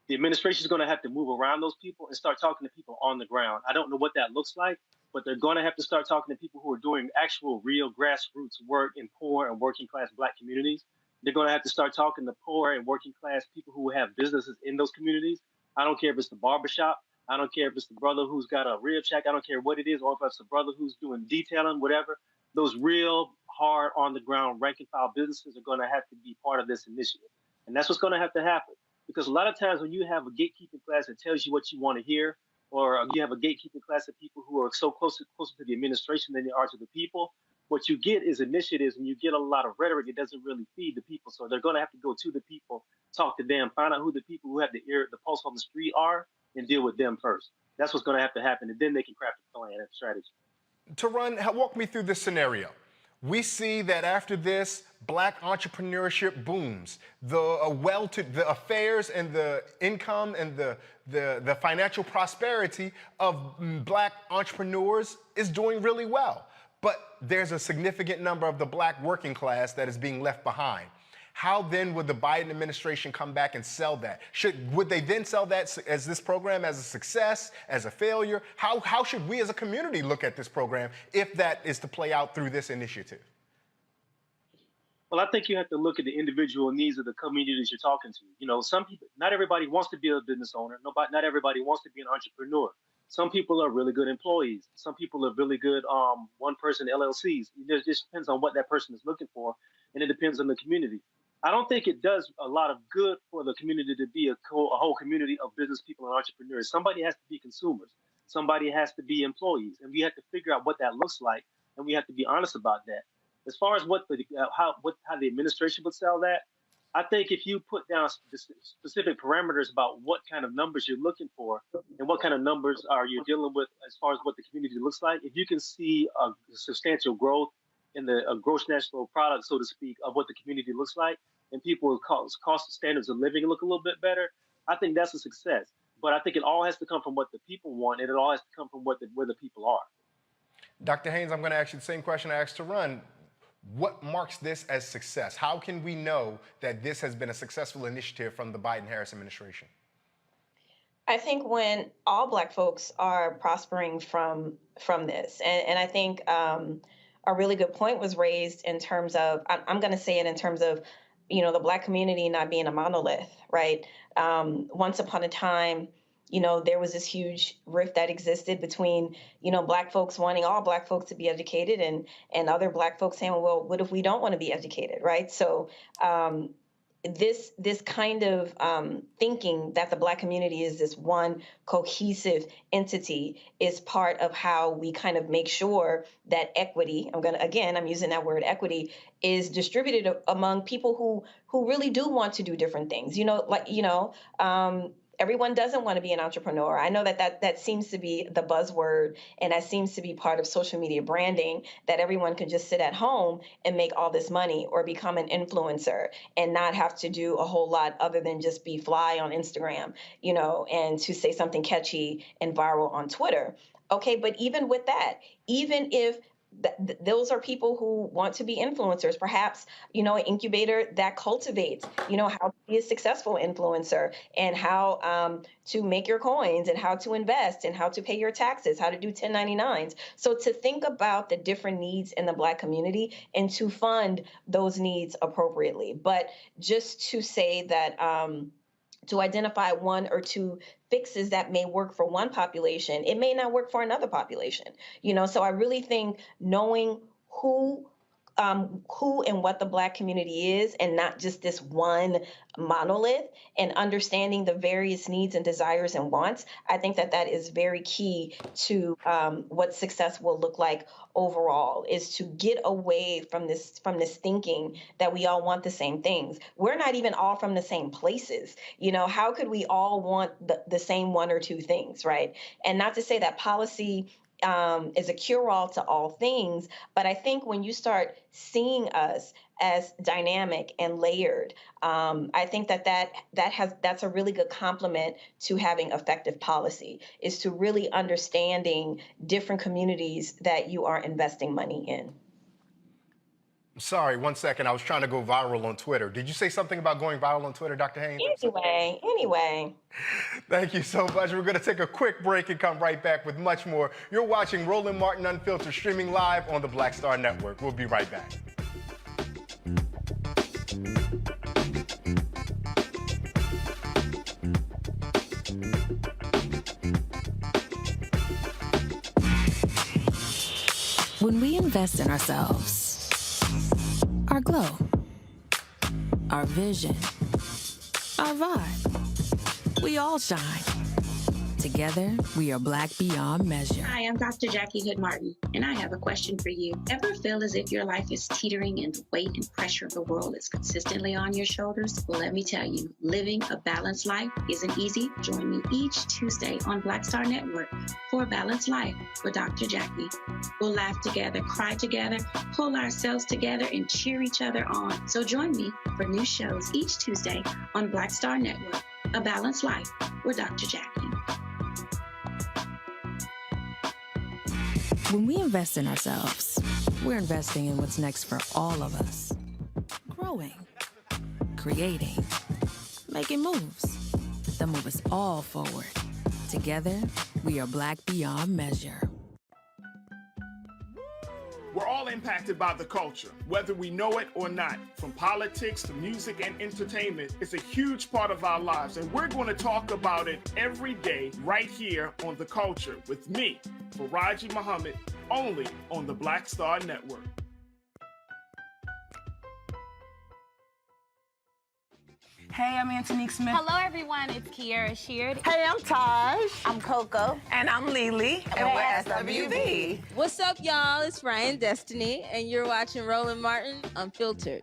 The administration is going to have to move around those people and start talking to people on the ground. I don't know what that looks like, but they're going to have to start talking to people who are doing actual, real grassroots work in poor and working class Black communities. They're going to have to start talking to poor and working class people who have businesses in those communities. I don't care if it's the barbershop. I don't care if it's the brother who's got a rib shack. I don't care what it is, or if it's the brother who's doing detailing, whatever. Those real hard on the ground rank and file businesses are going to have to be part of this initiative. And that's what's going to have to happen. Because a lot of times when you have a gatekeeping class that tells you what you want to hear, or you have a gatekeeping class of people who are so closer to the administration than they are to the people, what you get is initiatives, and you get a lot of rhetoric that doesn't really feed the people. So they're going to have to go to the people, talk to them, find out who the people who have the pulse on the street are, and deal with them first. That's what's going to have to happen, and then they can craft a plan and strategy. walk me through this scenario. We see that after this, Black entrepreneurship booms. The affairs and the income and the financial prosperity of Black entrepreneurs is doing really well. But there's a significant number of the Black working class that is being left behind. How then would the Biden administration come back and sell that? Would they then sell that as this program as a success, as a failure? How should we as a community look at this program if that is to play out through this initiative? Well, I think you have to look at the individual needs of the communities you're talking to. You know, some people, not everybody wants to be a business owner. Not everybody wants to be an entrepreneur. Some people are really good employees. Some people are really good one-person LLCs. It just depends on what that person is looking for, and it depends on the community. I don't think it does a lot of good for the community to be a whole community of business people and entrepreneurs. Somebody has to be consumers. Somebody has to be employees, and we have to figure out what that looks like, and we have to be honest about that. As far as how the administration would sell that, I think if you put down specific parameters about what kind of numbers you're looking for and what kind of numbers are you dealing with as far as what the community looks like, if you can see a substantial growth in the gross national product, so to speak, of what the community looks like, and people's cost standards of living look a little bit better, I think that's a success. But I think it all has to come from what the people want, and it all has to come from where the people are. Dr. Haynes, I'm going to ask you the same question I asked Tarun. What marks this as success? How can we know that this has been a successful initiative from the Biden-Harris administration? I think when all Black folks are prospering from this, and I think a really good point was raised in terms of, I'm going to say it in terms of, you know, the Black community not being a monolith, right? Once upon a time, you know, there was this huge rift that existed between, you know, Black folks wanting all Black folks to be educated and other Black folks saying, well, what if we don't want to be educated, right? So this kind of thinking that the Black community is this one cohesive entity is part of how we kind of make sure that equity, I'm using that word equity, is distributed among people who really do want to do different things. You know, everyone doesn't want to be an entrepreneur. I know that seems to be the buzzword, and that seems to be part of social media branding, that everyone can just sit at home and make all this money or become an influencer and not have to do a whole lot other than just be fly on Instagram, you know, and to say something catchy and viral on Twitter. Okay, but even with that, even if those are people who want to be influencers, perhaps, you know, an incubator that cultivates, you know, how to be a successful influencer and how to make your coins and how to invest and how to pay your taxes, how to do 1099s. So to think about the different needs in the Black community and to fund those needs appropriately. But just to say that to identify one or two fixes that may work for one population, it may not work for another population. You know, so I really think knowing who and what the Black community is, and not just this one monolith, and understanding the various needs and desires and wants, I think that is very key to what success will look like overall, is to get away from this thinking that we all want the same things. We're not even all from the same places. You know, how could we all want the same one or two things, right? And not to say that policy is a cure-all to all things, but I think when you start seeing us as dynamic and layered, I think that's a really good complement to having effective policy, is to really understanding different communities that you are investing money in. Sorry, 1 second. I was trying to go viral on Twitter. Did you say something about going viral on Twitter, Dr. Haynes? Anyway. Thank you so much. We're going to take a quick break and come right back with much more. You're watching Roland Martin Unfiltered, streaming live on the Black Star Network. We'll be right back. When we invest in ourselves, our glow, our vision, our vibe, we all shine. Together, we are Black beyond measure. Hi, I'm Dr. Jackie Hood Martin, and I have a question for you. Ever feel as if your life is teetering and the weight and pressure of the world is consistently on your shoulders? Well, let me tell you, living a balanced life isn't easy. Join me each Tuesday on Black Star Network for a Balanced Life with Dr. Jackie. We'll laugh together, cry together, pull ourselves together, and cheer each other on. So join me for new shows each Tuesday on Black Star Network, A Balanced Life with Dr. Jackie. When we invest in ourselves, we're investing in what's next for all of us. Growing, creating, making moves that move us all forward. Together, we are Black beyond measure. We're all impacted by the culture, whether we know it or not. From politics to music and entertainment, it's a huge part of our lives, and we're going to talk about it every day right here on The Culture with me, Faraji Muhammad, only on the Black Star Network. Hey, I'm Antonique Smith. Hello, everyone. It's Kiara Sheard. Hey, I'm Taj. I'm Coco. And I'm Lily. And we're SWV. What's up, y'all? It's Ryan Destiny, and you're watching Roland Martin Unfiltered.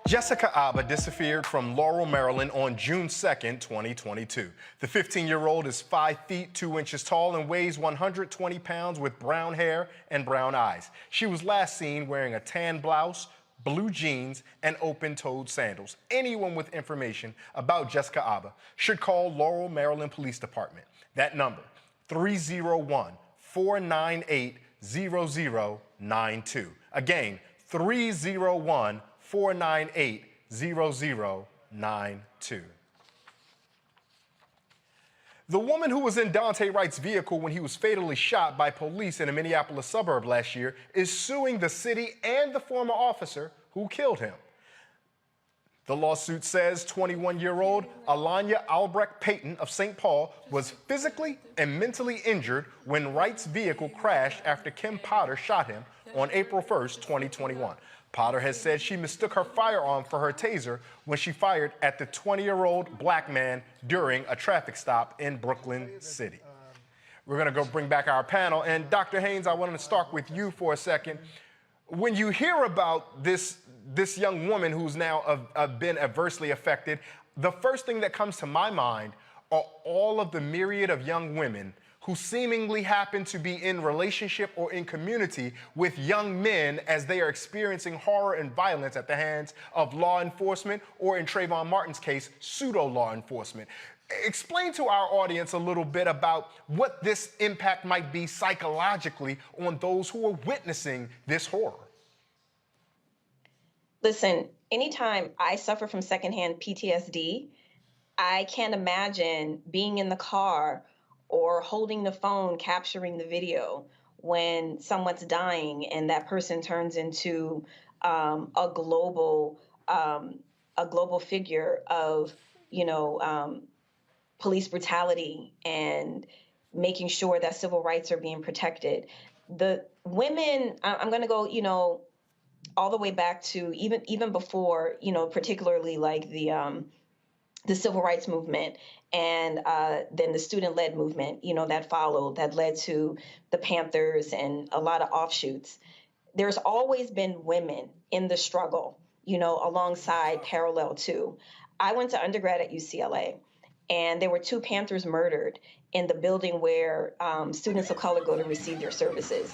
Jessica Alba disappeared from Laurel, Maryland on June 2nd, 2022. The 15-year-old is 5 feet 2 inches tall and weighs 120 pounds with brown hair and brown eyes. She was last seen wearing a tan blouse, blue jeans, and open-toed sandals. Anyone with information about Jessica Alba should call Laurel, Maryland Police Department. That number, 301-498-0092. Again, 301-498-0092. The woman who was in Daunte Wright's vehicle when he was fatally shot by police in a Minneapolis suburb last year is suing the city and the former officer who killed him. The lawsuit says 21-year-old Alanya Albrecht Payton of St. Paul was physically and mentally injured when Wright's vehicle crashed after Kim Potter shot him on April 1st, 2021. Potter has said she mistook her firearm for her taser when she fired at the 20-year-old black man during a traffic stop in Brooklyn City. We're going to go bring back our panel. And Dr. Haynes, I wanted to start with you for a second. When you hear about this young woman who's now been adversely affected, the first thing that comes to my mind are all of the myriad of young women who seemingly happen to be in relationship or in community with young men as they are experiencing horror and violence at the hands of law enforcement, or in Trayvon Martin's case, pseudo-law enforcement. Explain to our audience a little bit about what this impact might be psychologically on those who are witnessing this horror. Listen, anytime I suffer from secondhand PTSD, I can't imagine being in the car or holding the phone, capturing the video when someone's dying and that person turns into a global figure of, police brutality and making sure that civil rights are being protected. The women, I'm going to go, all the way back to even before, particularly like the civil rights movement and then the student-led movement, that followed, that led to the Panthers and a lot of offshoots. There's always been women in the struggle, alongside parallel to. I went to undergrad at UCLA, and there were 2 Panthers murdered in the building where students of color go to receive their services.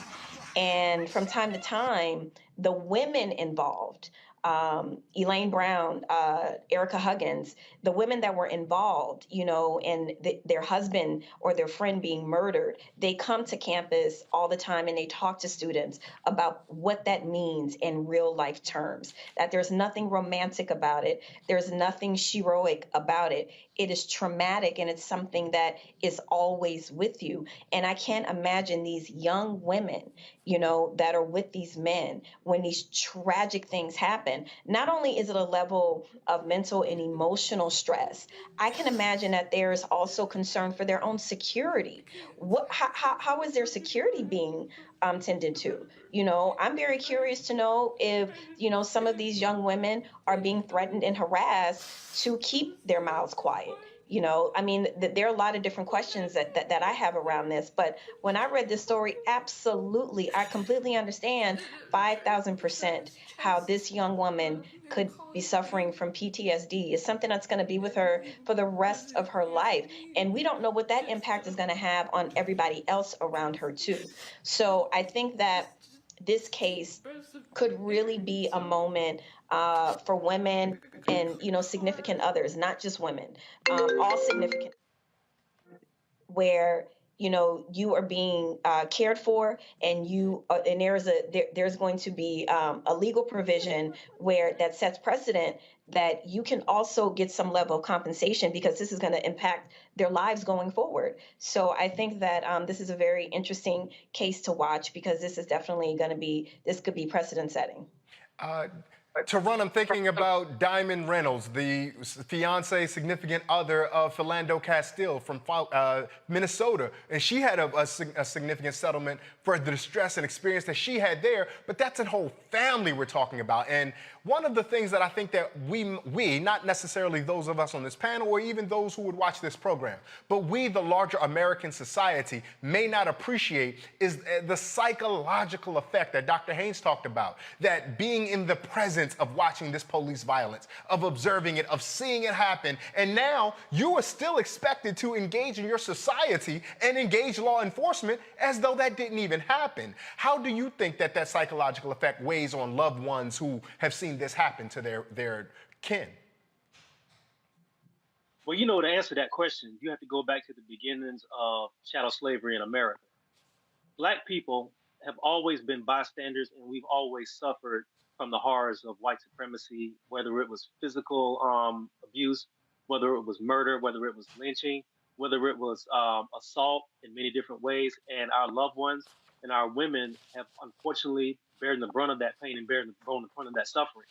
And from time to time, the women involved, Elaine Brown, Erica Huggins, the women that were involved, in their husband or their friend being murdered, they come to campus all the time and they talk to students about what that means in real life terms, that there's nothing romantic about it. There's nothing heroic about it. it is traumatic and it's something that is always with you. And I can't imagine these young women, that are with these men when these tragic things happen. Not only is it a level of mental and emotional stress, I can imagine that there is also concern for their own security. How is their security being tended to? I'm very curious to know if, some of these young women are being threatened and harassed to keep their mouths quiet. There are a lot of different questions that I have around this. But when I read this story, absolutely, I completely understand 5,000% how this young woman could be suffering from PTSD. It's something that's going to be with her for the rest of her life. And we don't know what that impact is going to have on everybody else around her, too. So I think that this case could really be a moment for women and, significant others, not just women, all significant, where, you are being cared for, and and there's going to be a legal provision where that sets precedent that you can also get some level of compensation, because this is going to impact their lives going forward. So I think that this is a very interesting case to watch, because this is definitely this could be precedent setting. To run, I'm thinking about Diamond Reynolds, the fiance, significant other of Philando Castile from Minnesota. And she had a significant settlement for the distress and experience that she had there. But that's a whole family we're talking about. And one of the things that I think that we, not necessarily those of us on this panel or even those who would watch this program, but we, the larger American society, may not appreciate is the psychological effect that Dr. Haynes talked about, that being in the presence of watching this police violence, of observing it, of seeing it happen, and now you are still expected to engage in your society and engage law enforcement as though that didn't even happen. How do you think that psychological effect weighs on loved ones who have seen this happen to their kin? Well, to answer that question, you have to go back to the beginnings of chattel slavery in America. Black people have always been bystanders, and we've always suffered from the horrors of white supremacy, whether it was physical abuse, whether it was murder, whether it was lynching, whether it was assault in many different ways. And our loved ones and our women have unfortunately bearing the brunt of that pain and bearing the brunt of that suffering.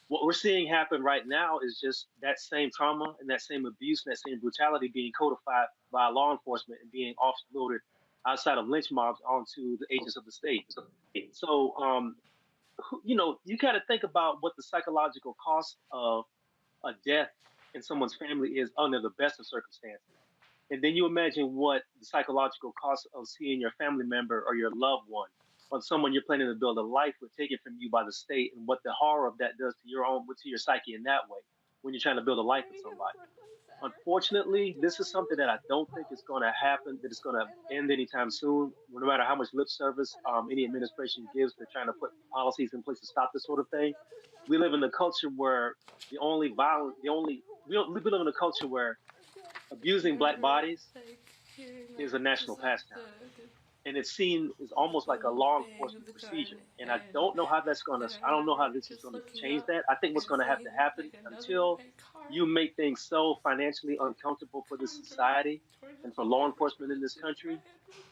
What we're seeing happen right now is just that same trauma and that same abuse and that same brutality being codified by law enforcement and being offloaded outside of lynch mobs onto the agents of the state. So, you got to think about what the psychological cost of a death in someone's family is under the best of circumstances. And then you imagine what the psychological cost of seeing your family member or your loved one or someone you're planning to build a life with taken from you by the state, and what the horror of that does to your psyche in that way when you're trying to build a life with somebody. Unfortunately, this is something that I don't think is going to happen, that it's going to end anytime soon, no matter how much lip service any administration gives. They're trying to put policies in place to stop this sort of thing. We live in a culture where we live in a culture where abusing Black bodies is a national pastime. And it's seen as almost like a law enforcement procedure. And I don't know how this is going to change that. I think what's going to have to happen until you make things so financially uncomfortable for this society and for law enforcement in this country,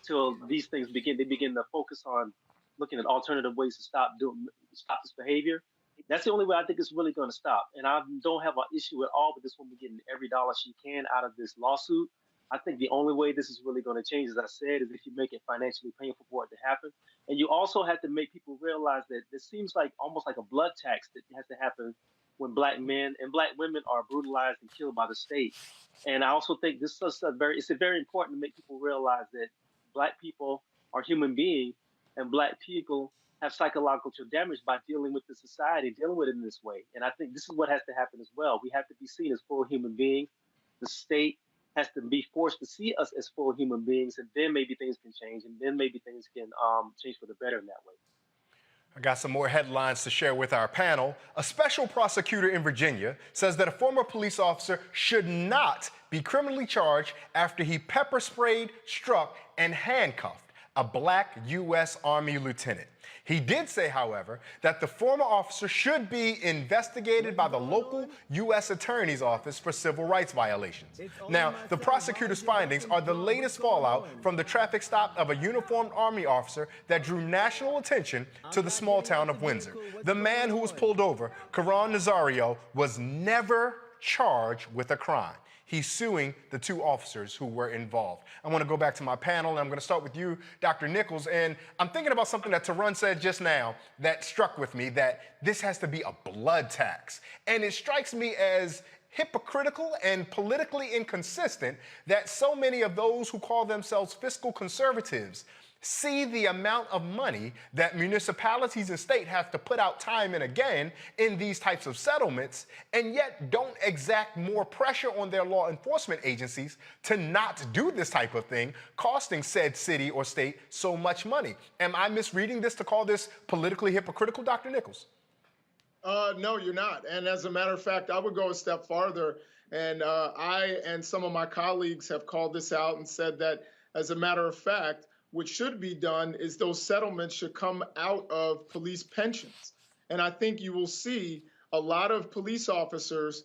till these things begin to focus on looking at alternative ways to stop this behavior. That's the only way I think it's really going to stop. And I don't have an issue at all with this woman getting every dollar she can out of this lawsuit. I think the only way this is really going to change, as I said, is if you make it financially painful for it to happen. And you also have to make people realize that it seems like almost like a blood tax that has to happen when Black men and Black women are brutalized and killed by the state. And I also think it's very important to make people realize that Black people are human beings, and Black people have psychological damage by dealing with the society, dealing with it in this way. And I think this is what has to happen as well. We have to be seen as full human beings. The state has to be forced to see us as full human beings, and then maybe things can change, and then maybe things can change for the better in that way. I got some more headlines to share with our panel. A special prosecutor in Virginia says that a former police officer should not be criminally charged after he pepper sprayed, struck, and handcuffed a black U.S. Army lieutenant. He did say, however, that the former officer should be investigated by the local U.S. Attorney's Office for civil rights violations. Now, the prosecutor's findings are the latest fallout from the traffic stop of a uniformed Army officer that drew national attention to the small town of Windsor. The man who was pulled over, Karan Nazario, was never charged with a crime. He's suing the two officers who were involved. I want to go back to my panel, and I'm going to start with you, Dr. Nichols. And I'm thinking about something that Tarun said just now that struck with me, that this has to be a blood tax. And it strikes me as hypocritical and politically inconsistent that so many of those who call themselves fiscal conservatives see the amount of money that municipalities and state have to put out time and again in these types of settlements, and yet don't exact more pressure on their law enforcement agencies to not do this type of thing, costing said city or state so much money. Am I misreading this to call this politically hypocritical, Dr. Nichols? No, you're not. And as a matter of fact, I would go a step farther. And I and some of my colleagues have called this out and said that, as a matter of fact, what should be done is those settlements should come out of police pensions. And I think you will see a lot of police officers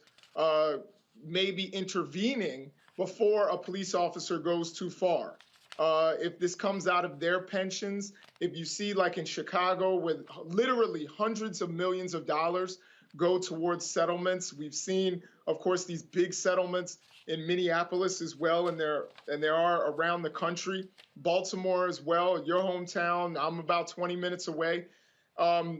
maybe intervening before a police officer goes too far. If this comes out of their pensions, if you see like in Chicago with literally hundreds of millions of dollars go towards settlements, we've seen, of course, these big settlements in Minneapolis as well, and there are around the country. Baltimore as well, your hometown. I'm about 20 minutes away.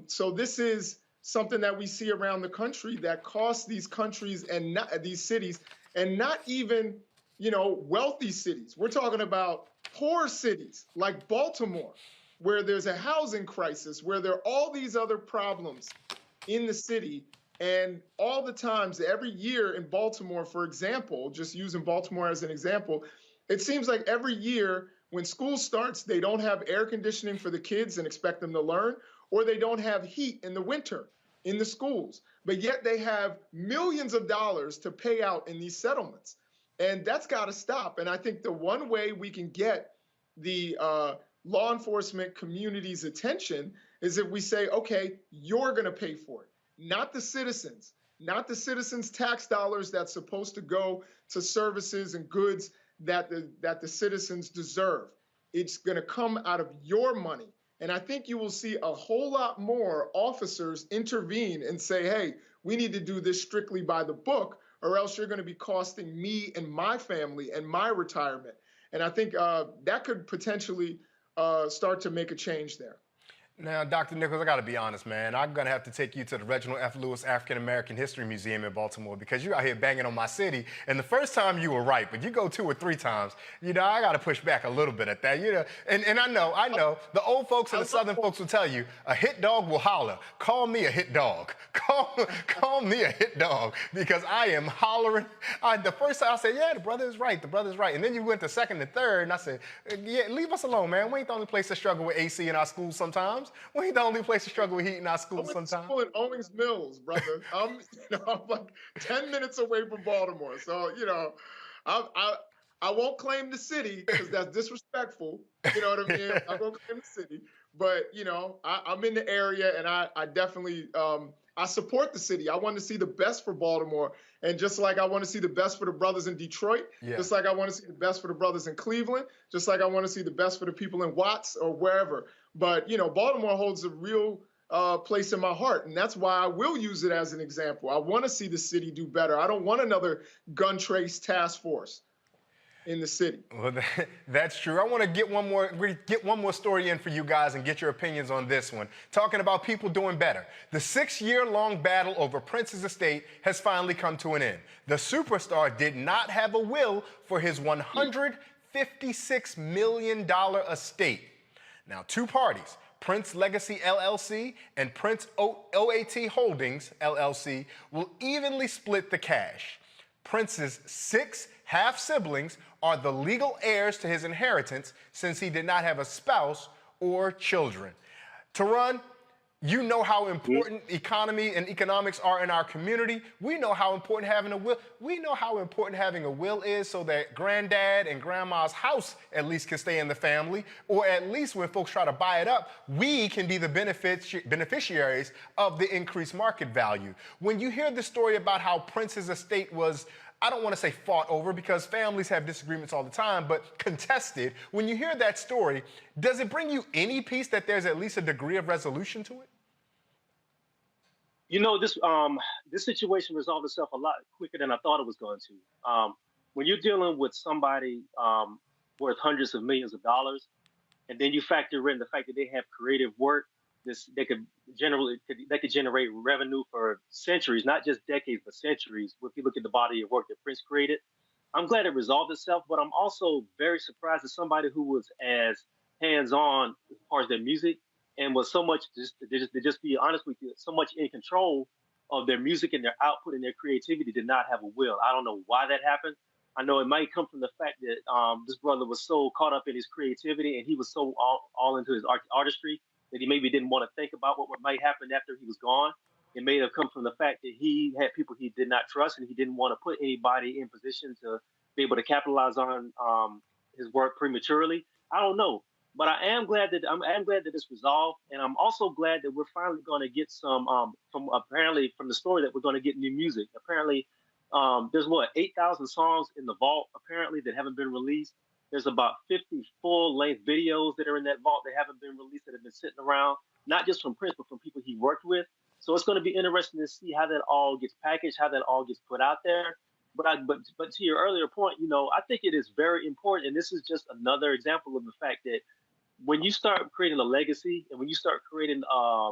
So this is something that we see around the country that costs these countries and not, these cities, and not even, wealthy cities. We're talking about poor cities like Baltimore, where there's a housing crisis, where there are all these other problems in the city. And all the times, every year in Baltimore, for example, just using Baltimore as an example, it seems like every year when school starts, they don't have air conditioning for the kids and expect them to learn, or they don't have heat in the winter in the schools. But yet they have millions of dollars to pay out in these settlements. And that's got to stop. And I think the one way we can get the law enforcement community's attention is if we say, okay, you're going to pay for it. Not the citizens, not the citizens' tax dollars that's supposed to go to services and goods that the citizens deserve. It's going to come out of your money. And I think you will see a whole lot more officers intervene and say, hey, we need to do this strictly by the book, or else you're going to be costing me and my family and my retirement. And I think that could potentially start to make a change there. Now, Dr. Nichols, I got to be honest, man. I'm going to have to take you to the Reginald F. Lewis African American History Museum in Baltimore, because you're out here banging on my city. And the first time you were right, but you go 2 or 3 times, I got to push back a little bit at that. And I know, the old folks and the Southern folks will tell you, a hit dog will holler. Call me a hit dog. Call me a hit dog, because I am hollering. The first time I said, yeah, the brother is right. The brother is right. And then you went to second and third, and I said, yeah, leave us alone, man. We ain't the only place that struggle with AC in our schools sometimes. We ain't the only place to struggle with heat in our schools sometimes. I went to school in Owings Mills, brother. I'm like 10 minutes away from Baltimore. So, I won't claim the city because that's disrespectful. You know what I mean? I won't claim the city. But, I'm in the area, and I definitely I support the city. I want to see the best for Baltimore. And just like I want to see the best for the brothers in Detroit, just like I want to see the best for the brothers in Cleveland, just like I want to see the best for the people in Watts or wherever. But, Baltimore holds a real place in my heart. And that's why I will use it as an example. I want to see the city do better. I don't want another gun trace task force in the city. Well, that's true. I want to get one more story in for you guys and get your opinions on this one. Talking about people doing better. The 6-year-long battle over Prince's estate has finally come to an end. The superstar did not have a will for his $156 million estate. Now, 2 parties, Prince Legacy LLC and Prince OAT Holdings LLC, will evenly split the cash. Prince's 6 half-siblings are the legal heirs to his inheritance since he did not have a spouse or children. Tarun, You know how important economy and economics are in our community. We know how important having a will. We know how important having a will is so that granddad and grandma's house at least can stay in the family, or at least when folks try to buy it up, we can be the beneficiaries of the increased market value. When you hear the story about how Prince's estate was, I don't want to say fought over because families have disagreements all the time, but contested. When you hear that story, does it bring you any peace that there's at least a degree of resolution to it? You know, this situation resolved itself a lot quicker than I thought it was going to. When you're dealing with somebody worth hundreds of millions of dollars, and then you factor in the fact that they have creative work, they could generate revenue for centuries, not just decades, but centuries. If you look at the body of work that Prince created, I'm glad it resolved itself. But I'm also very surprised that somebody who was as hands-on as far as their music and was so much, to just be honest with you, so much in control of their music and their output and their creativity did not have a will. I don't know why that happened. I know it might come from the fact that this brother was so caught up in his creativity and he was so all into his artistry that he maybe didn't want to think about what might happen after he was gone. It may have come from the fact that he had people he did not trust and he didn't want to put anybody in position to be able to capitalize on his work prematurely. I don't know. But I am glad that it's resolved, and I'm also glad that we're finally going to get some from the story that we're going to get new music. Apparently, there's 8,000 songs in the vault apparently that haven't been released. There's about 50 full-length videos that are in that vault that haven't been released that have been sitting around, not just from Prince, but from people he worked with. So it's going to be interesting to see how that all gets packaged, how that all gets put out there. But to your earlier point, I think it is very important, and this is just another example of the fact that when you start creating a legacy and when you start creating a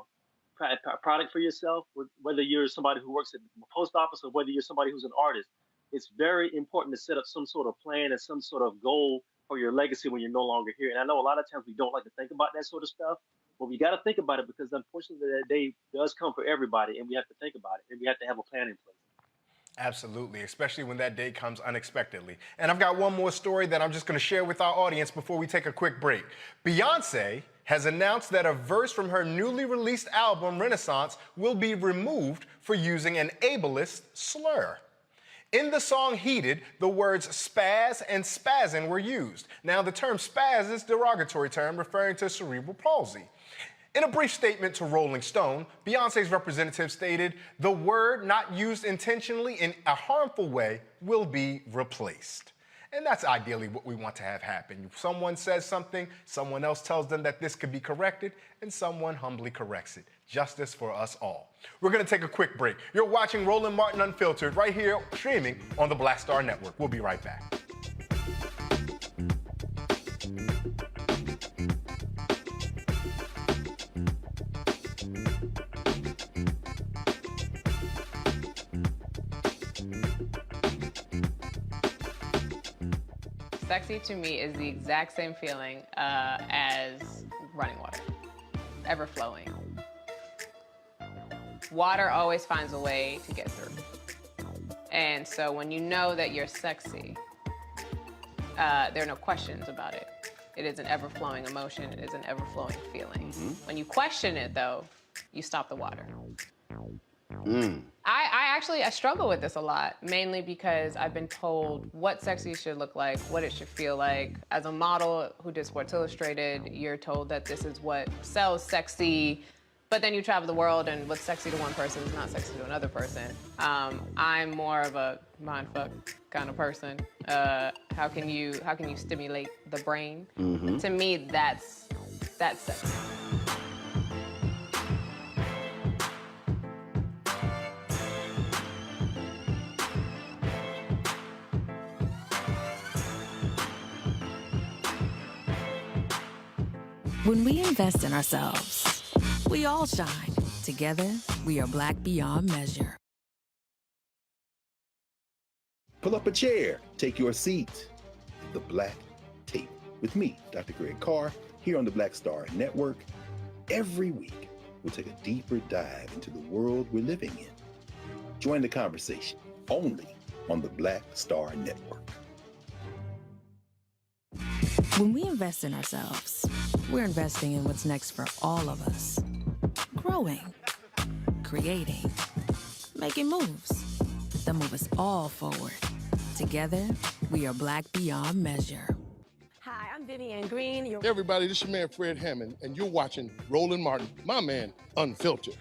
product for yourself, whether you're somebody who works at the post office or whether you're somebody who's an artist, it's very important to set up some sort of plan and some sort of goal for your legacy when you're no longer here. And I know a lot of times we don't like to think about that sort of stuff, but we got to think about it because unfortunately that day does come for everybody and we have to think about it and we have to have a plan in place. Absolutely, especially when that day comes unexpectedly. And I've got one more story that I'm just going to share with our audience before we take a quick break. Beyonce has announced that a verse from her newly released album, Renaissance, will be removed for using an ableist slur. In the song Heated, the words spaz and spazzing were used. Now, the term spaz is a derogatory term referring to cerebral palsy. In a brief statement to Rolling Stone, Beyonce's representative stated, "The word not used intentionally in a harmful way will be replaced." And that's ideally what we want to have happen. If someone says something, someone else tells them that this could be corrected, and someone humbly corrects it. Justice for us all. We're going to take a quick break. You're watching Roland Martin Unfiltered right here, streaming on the Black Star Network. We'll be right back. Sexy to me is the exact same feeling as running water, ever flowing. Water always finds a way to get through. And so when you know that you're sexy, there are no questions about it. It is an ever-flowing emotion. It is an ever-flowing feeling. When you question it, though, you stop the water. I struggle with this a lot, mainly because I've been told what sexy should look like, what it should feel like. As a model who did Sports Illustrated, you're told that this is what sells sexy, but then you travel the world and what's sexy to one person is not sexy to another person. I'm more of a mindfuck kind of person. How can you stimulate the brain? To me, that's sexy. When we invest in ourselves, we all shine. Together, we are Black beyond measure. Pull up a chair, take your seat. The Black Tape with me, Dr. Greg Carr, here on the Black Star Network. Every week, we'll take a deeper dive into the world we're living in. Join the conversation only on the Black Star Network. When we invest in ourselves, we're investing in what's next for all of us. growing, creating, making moves that move us all forward. Together, we are Black beyond measure. Hi, I'm Vivian Green. Hey everybody, this is your man Fred Hammond, and you're watching Roland Martin, my man, Unfiltered.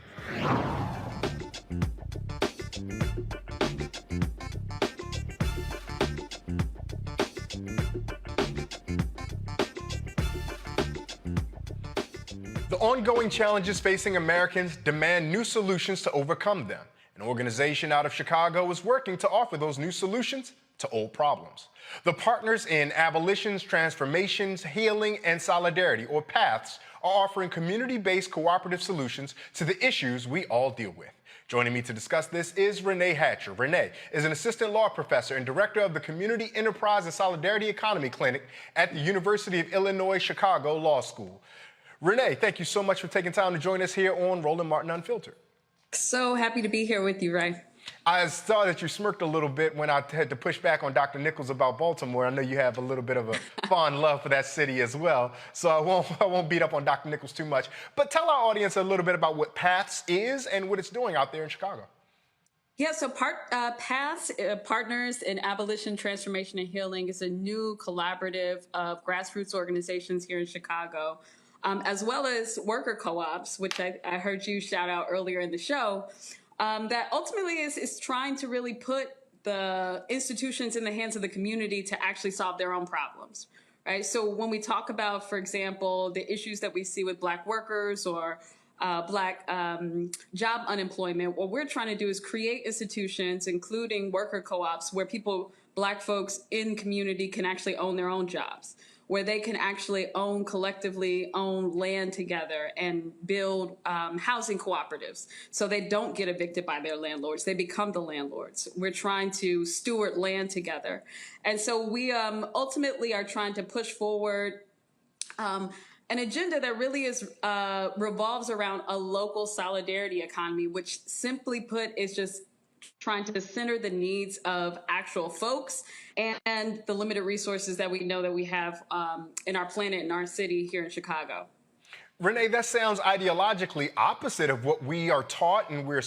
The ongoing challenges facing Americans demand new solutions to overcome them. An organization out of Chicago is working to offer those new solutions to old problems. The Partners in Abolitions, Transformations, Healing, and Solidarity, or PATHS, are offering community-based cooperative solutions to the issues we all deal with. Joining me to discuss this is Renee Hatcher. Renee is an assistant law professor and director of the Community Enterprise and Solidarity Economy Clinic at the University of Illinois Chicago Law School. Renee, thank you so much for taking time to join us here on Roland Martin Unfiltered. So happy to be here with you, Ray. I saw that you smirked a little bit when I had to push back on Dr. Nichols about Baltimore. I know you have a little bit of a fond love for that city as well, so I won't beat up on Dr. Nichols too much. But tell our audience a little bit about what PATHS is and what it's doing out there in Chicago. Yeah, so PATHS, Partners in Abolition, Transformation, and Healing, is a new collaborative of grassroots organizations here in Chicago, as well as worker co-ops, which I heard you shout out earlier in the show, that ultimately is trying to really put the institutions in the hands of the community to actually solve their own problems, right? So when we talk about, for example, the issues that we see with Black workers or Black job unemployment, what we're trying to do is create institutions, including worker co-ops, where Black folks in community can actually own their own jobs, where they can actually collectively own land together and build housing cooperatives. So they don't get evicted by their landlords, they become the landlords. We're trying to steward land together. And so we ultimately are trying to push forward an agenda that really revolves around a local solidarity economy, which simply put is just trying to center the needs of actual folks and the limited resources that we know that we have in our planet, in our city here in Chicago. Renee, that sounds ideologically opposite of what we are taught and we're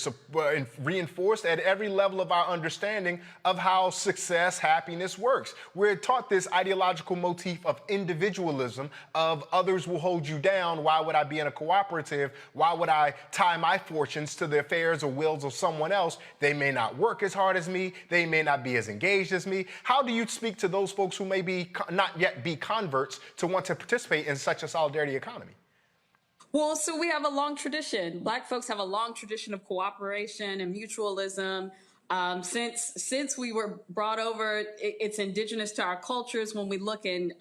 reinforced at every level of our understanding of how success, happiness works. We're taught this ideological motif of individualism, of others will hold you down. Why would I be in a cooperative? Why would I tie my fortunes to the affairs or wills of someone else? They may not work as hard as me. They may not be as engaged as me. How do you speak to those folks who may not yet be converts to want to participate in such a solidarity economy? Well, so we have a long tradition. Black folks have a long tradition of cooperation and mutualism. Since we were brought over, it's indigenous to our cultures. When we look in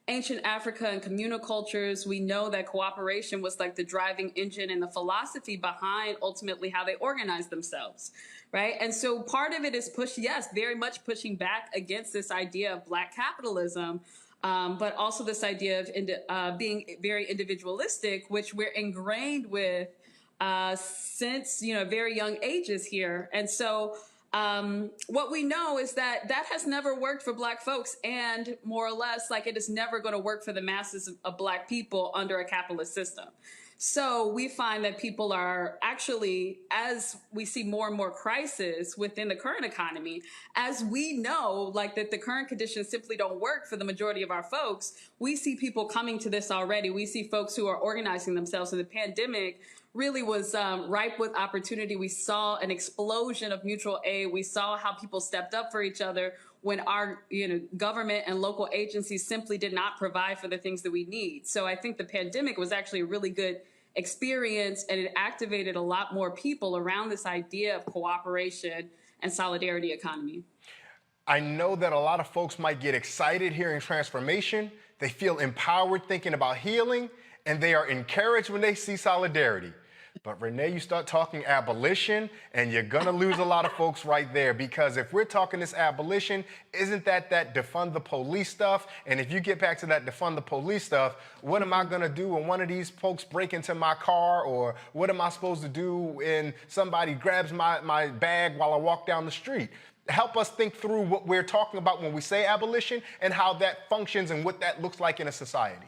ancient Africa and communal cultures, we know that cooperation was like the driving engine and the philosophy behind ultimately how they organized themselves, right? And so part of it is very much pushing back against this idea of Black capitalism, but also this idea of being very individualistic, which we're ingrained with since very young ages here. And so what we know is that has never worked for Black folks, and more or less, like, it is never going to work for the masses of Black people under a capitalist system. So we find that people are actually, as we see more and more crisis within the current economy, as we know, like, that the current conditions simply don't work for the majority of our folks, we see people coming to this already. We see folks who are organizing themselves, and the pandemic really was ripe with opportunity. We saw an explosion of mutual aid. We saw how people stepped up for each other when our government and local agencies simply did not provide for the things that we need. So I think the pandemic was actually a really good experience, and it activated a lot more people around this idea of cooperation and solidarity economy. I know that a lot of folks might get excited hearing transformation. They feel empowered thinking about healing, and they are encouraged when they see solidarity. But Renee, you start talking abolition, and you're gonna lose a lot of folks right there, because if we're talking this abolition, isn't that defund the police stuff? And if you get back to that defund the police stuff, what am I gonna do when one of these folks break into my car? Or what am I supposed to do when somebody grabs my bag while I walk down the street? Help us think through what we're talking about when we say abolition and how that functions and what that looks like in a society.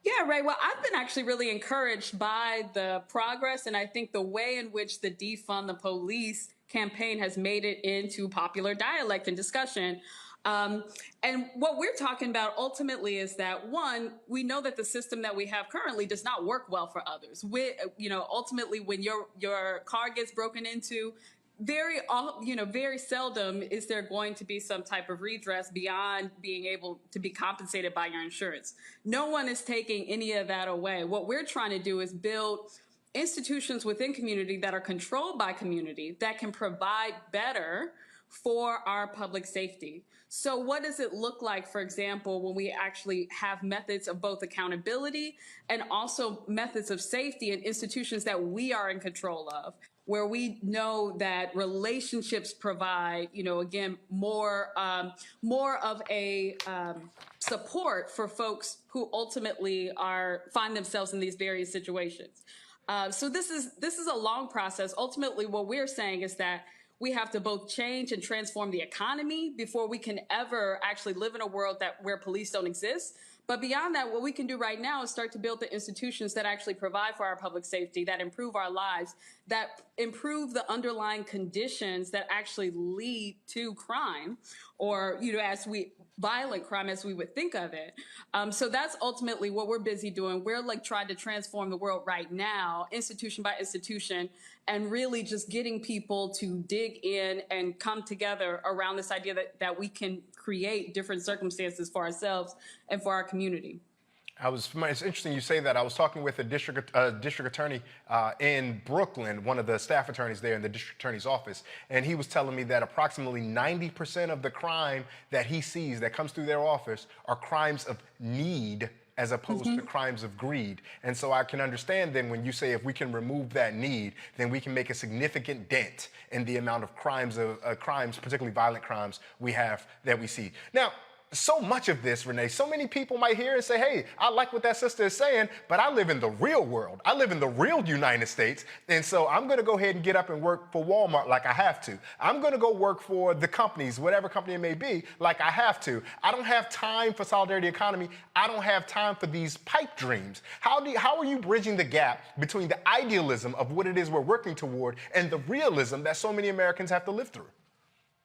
Yeah, Ray. Well, I've been actually really encouraged by the progress, and I think the way in which the defund the police campaign has made it into popular dialect and discussion. And what we're talking about ultimately is that, one, we know that the system that we have currently does not work well for others. Ultimately, when your car gets broken into, very seldom is there going to be some type of redress beyond being able to be compensated by your insurance. No one is taking any of that away. What we're trying to do is build institutions within community that are controlled by community that can provide better for our public safety. So what does it look like, for example, when we actually have methods of both accountability and also methods of safety in institutions that we are in control of, where we know that relationships provide, again, more of a support for folks who ultimately find themselves in these various situations. So this is a long process. Ultimately, what we're saying is that we have to both change and transform the economy before we can ever actually live in a world where police don't exist. But beyond that, what we can do right now is start to build the institutions that actually provide for our public safety, that improve our lives, that improve the underlying conditions that actually lead to crime, or, violent crime as we would think of it. So that's ultimately what we're busy doing. We're trying to transform the world right now, institution by institution, and really just getting people to dig in and come together around this idea that we can create different circumstances for ourselves and for our community. It's interesting you say that. I was talking with a district attorney in Brooklyn, one of the staff attorneys there in the district attorney's office, and he was telling me that approximately 90% of the crime that he sees that comes through their office are crimes of need as opposed to crimes of greed. And so I can understand then when you say if we can remove that need, then we can make a significant dent in the amount of crimes, particularly violent crimes, that we see. Now, so much of this, Renee, so many people might hear and say, hey, I like what that sister is saying, but I live in the real world. I live in the real United States. And so I'm going to go ahead and get up and work for Walmart like I have to. I'm going to go work for the companies, whatever company it may be, like I have to. I don't have time for solidarity economy. I don't have time for these pipe dreams. How are you bridging the gap between the idealism of what it is we're working toward and the realism that so many Americans have to live through?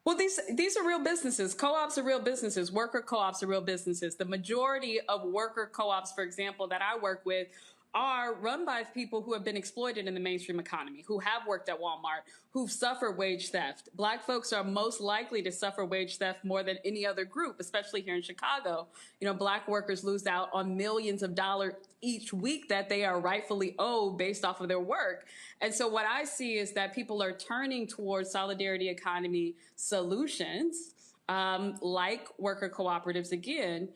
Well, these are real businesses. Co-ops are real businesses. Worker co-ops are real businesses. The majority of worker co-ops, for example, that I work with are run by people who have been exploited in the mainstream economy, who have worked at Walmart, who've suffered wage theft. Black folks are most likely to suffer wage theft more than any other group, especially here in Chicago. Black workers lose out on millions of dollars each week that they are rightfully owed based off of their work. And so what I see is that people are turning towards solidarity economy solutions, like worker cooperatives again,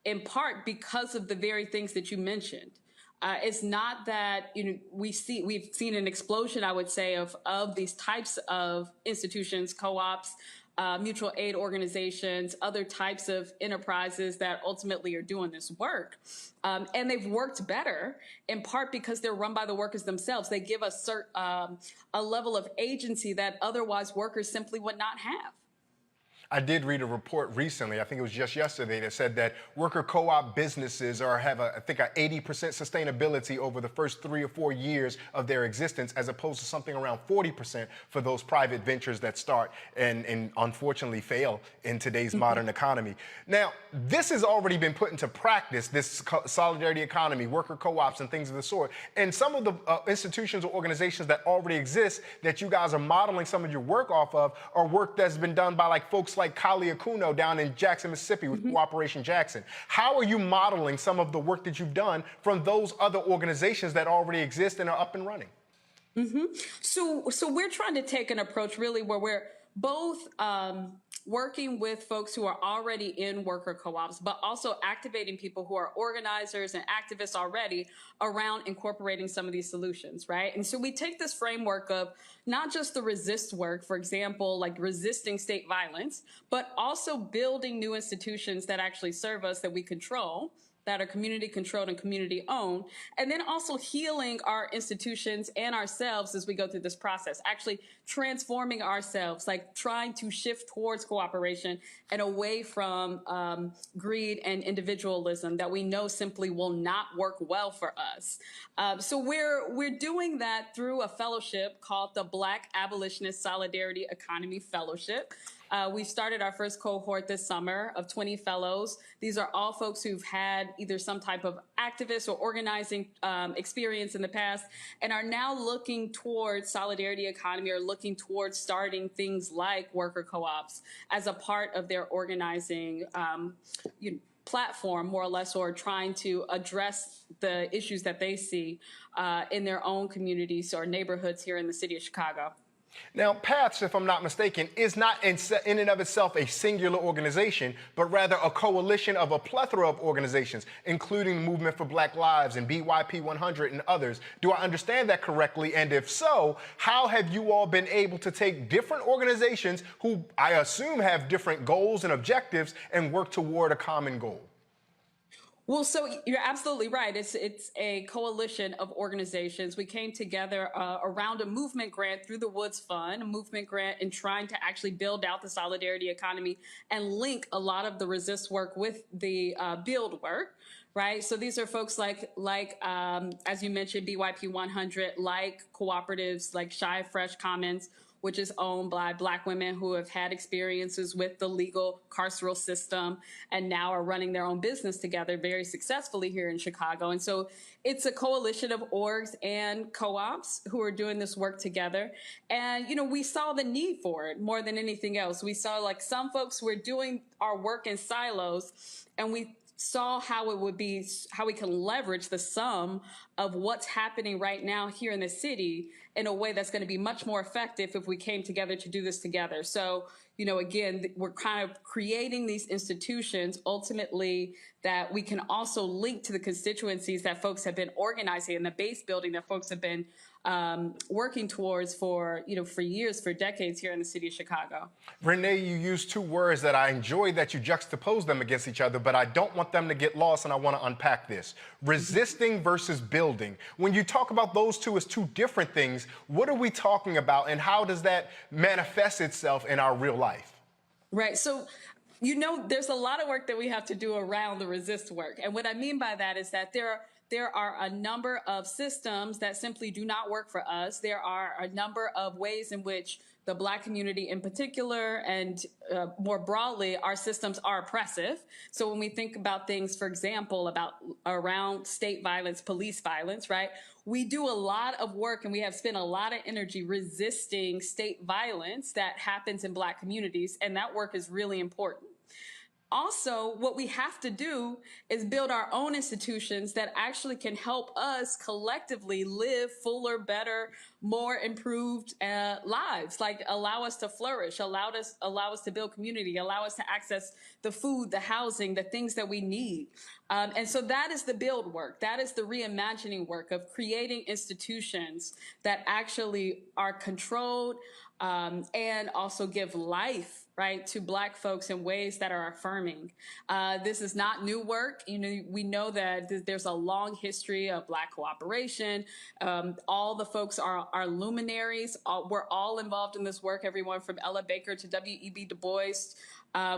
in part because of the very things that you mentioned. It's not that we've seen an explosion, I would say, of these types of institutions, co-ops, mutual aid organizations, other types of enterprises that ultimately are doing this work. And they've worked better in part because they're run by the workers themselves. They give us a level of agency that otherwise workers simply would not have. I did read a report recently, I think it was just yesterday, that said that worker co-op businesses have a 80% sustainability over the first 3 or 4 years of their existence, as opposed to something around 40% for those private ventures that start and unfortunately fail in today's modern economy. Now, this has already been put into practice, this solidarity economy, worker co-ops and things of the sort. And some of the institutions or organizations that already exist that you guys are modeling some of your work off of are work that's been done by folks like Kali Akuno down in Jackson, Mississippi with Cooperation Jackson. How are you modeling some of the work that you've done from those other organizations that already exist and are up and running? So we're trying to take an approach really where we're both working with folks who are already in worker co-ops, but also activating people who are organizers and activists already around incorporating some of these solutions, right? And so we take this framework of not just the resist work, for example, like resisting state violence, but also building new institutions that actually serve us, that we control, that are community controlled and community owned, and then also healing our institutions and ourselves as we go through this process, actually transforming ourselves, like trying to shift towards cooperation and away from greed and individualism that we know simply will not work well for us. So we're doing that through a fellowship called the Black Abolitionist Solidarity Economy Fellowship. We started our first cohort this summer of 20 fellows. These are all folks who've had either some type of activist or organizing experience in the past and are now looking towards solidarity economy or looking towards starting things like worker co-ops as a part of their organizing platform, more or less, or trying to address the issues that they see in their own communities or neighborhoods here in the city of Chicago. Now, PATHS, if I'm not mistaken, is not in and of itself a singular organization, but rather a coalition of a plethora of organizations, including Movement for Black Lives and BYP 100 and others. Do I understand that correctly? And if so, how have you all been able to take different organizations who I assume have different goals and objectives and work toward a common goal? Well, so you're absolutely right. It's a coalition of organizations. We came together around a movement grant through the Woods Fund, a movement grant in trying to actually build out the solidarity economy and link a lot of the resist work with the build work. Right. So these are folks like as you mentioned, BYP 100, like cooperatives like Shy Fresh Commons, which is owned by Black women who have had experiences with the legal carceral system and now are running their own business together very successfully here in Chicago. And so it's a coalition of orgs and co-ops who are doing this work together. And, you know, we saw the need for it more than anything else. We saw like some folks were doing our work in silos, and we saw how it would be, how we can leverage the sum of what's happening right now here in the city in a way that's going to be much more effective if we came together to do this together. So, you know, again, we're kind of creating these institutions ultimately that we can also link to the constituencies that folks have been organizing and the base building that folks have been working towards for years, for decades here in the city of Chicago. Renee, you used two words that I enjoy that you juxtapose them against each other, but I don't want them to get lost, and I want to unpack this. Resisting versus building. When you talk about those two as two different things, what are we talking about, and how does that manifest itself in our real life? Right. So, you know, there's a lot of work that we have to do around the resist work. And what I mean by that is that there are a number of systems that simply do not work for us. There are a number of ways in which the Black community in particular and more broadly, our systems are oppressive. So when we think about things, for example, around state violence, police violence, right? We do a lot of work and we have spent a lot of energy resisting state violence that happens in Black communities. And that work is really important. Also, what we have to do is build our own institutions that actually can help us collectively live fuller, better, more improved lives, like allow us to flourish, allow us to build community, allow us to access the food, the housing, the things that we need. And so that is the build work. That is the reimagining work of creating institutions that actually are controlled and also give life, right, to Black folks in ways that are affirming. This is not new work. You know, we know that there's a long history of Black cooperation. All the folks are luminaries. We're all involved in this work, everyone from Ella Baker to W.E.B. Du Bois.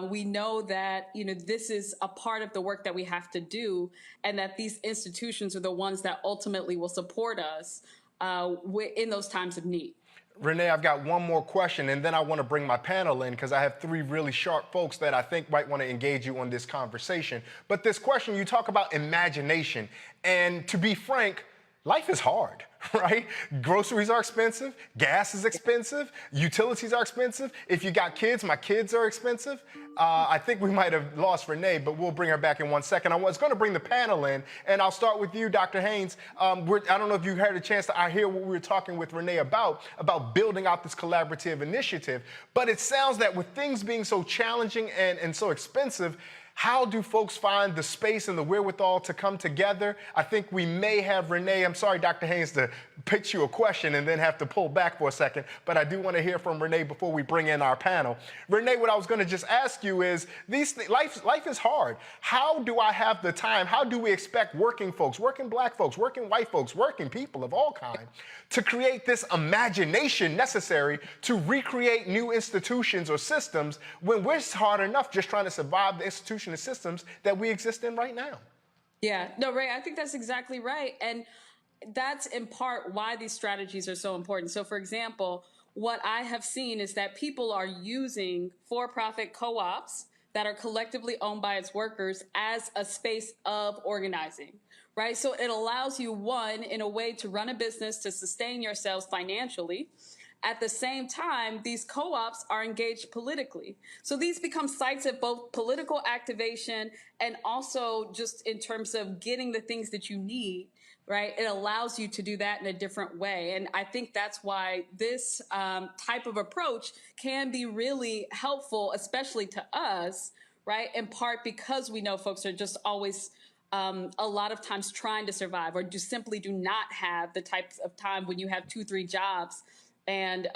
We know that, you know, this is a part of the work that we have to do, and that these institutions are the ones that ultimately will support us in those times of need. Renee, I've got one more question, and then I want to bring my panel in because I have three really sharp folks that I think might want to engage you on this conversation. But this question, you talk about imagination, and to be frank, life is hard, right? Groceries are expensive, gas is expensive, utilities are expensive. If you got kids, my kids are expensive. I think we might have lost Renee, but we'll bring her back in 1 second. I was going to bring the panel in, and I'll start with you, Dr. Haynes. I don't know if you had a chance to hear what we were talking with Renee about building out this collaborative initiative, but it sounds that with things being so challenging and so expensive, How do folks find the space and the wherewithal to come together? I think we may have Renee. I'm sorry, Dr. Haynes, to pitch you a question and then have to pull back for a second, but I do want to hear from Renee before we bring in our panel. Renee, what I was going to just ask you is, life is hard. How do I have the time? How do we expect working folks, working black folks, working white folks, working people of all kinds to create this imagination necessary to recreate new institutions or systems when we're hard enough just trying to survive the institution and systems that we exist in right now? Yeah, no, Ray, I think that's exactly right. And that's in part why these strategies are so important. So, for example, what I have seen is that people are using for-profit co-ops that are collectively owned by its workers as a space of organizing, right? So it allows you, one, in a way to run a business, to sustain yourselves financially. At the same time, these co-ops are engaged politically. So these become sites of both political activation and also just in terms of getting the things that you need, right? It allows you to do that in a different way. And I think that's why this type of approach can be really helpful, especially to us, right? In part because we know folks are just always a lot of times trying to survive or simply do not have the types of time when you have 2-3 jobs and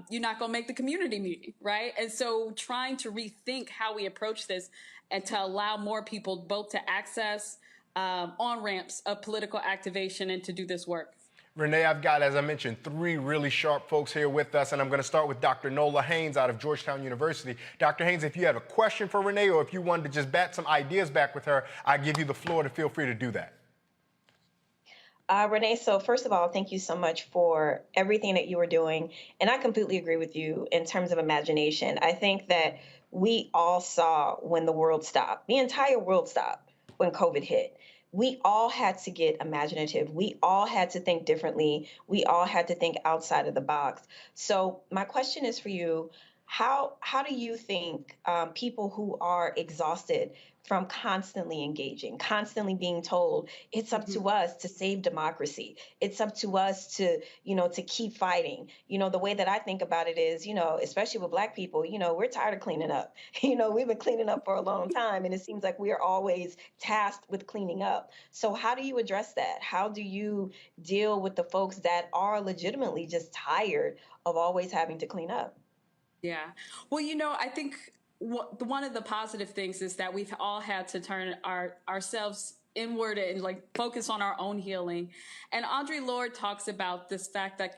you're not going to make the community meeting, right? And so trying to rethink how we approach this and to allow more people both to access on-ramps of political activation and to do this work. Renee, I've got, as I mentioned, 3 really sharp folks here with us, and I'm going to start with Dr. Nola Haynes out of Georgetown University. Dr. Haynes, if you have a question for Renee or if you wanted to just bat some ideas back with her, I give you the floor to feel free to do that. Renee, so first of all, thank you so much for everything that you are doing. And I completely agree with you in terms of imagination. I think that we all saw when the world stopped, the entire world stopped when COVID hit. We all had to get imaginative. We all had to think differently. We all had to think outside of the box. So my question is for you, how do you think people who are exhausted from constantly engaging, constantly being told it's up to us to save democracy, it's up to us to, to keep fighting. The way that I think about it is, especially with Black people, we're tired of cleaning up. We've been cleaning up for a long time, and it seems like we are always tasked with cleaning up. So how do you address that? How do you deal with the folks that are legitimately just tired of always having to clean up? Yeah. Well, I think one of the positive things is that we've all had to turn ourselves inward and focus on our own healing. And Audre Lorde talks about this fact that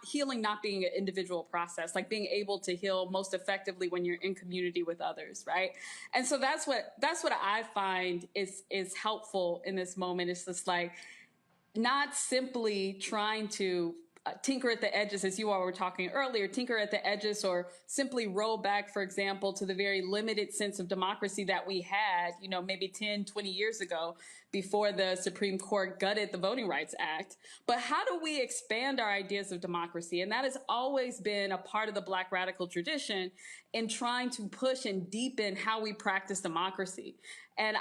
healing not being an individual process, like being able to heal most effectively when you're in community with others, right? And so that's what I find is helpful in this moment. It's just not simply trying to tinker at the edges, as you all were talking earlier, tinker at the edges or simply roll back, for example, to the very limited sense of democracy that we had, maybe 10, 20 years ago before the Supreme Court gutted the Voting Rights Act. But how do we expand our ideas of democracy? And that has always been a part of the Black radical tradition in trying to push and deepen how we practice democracy. And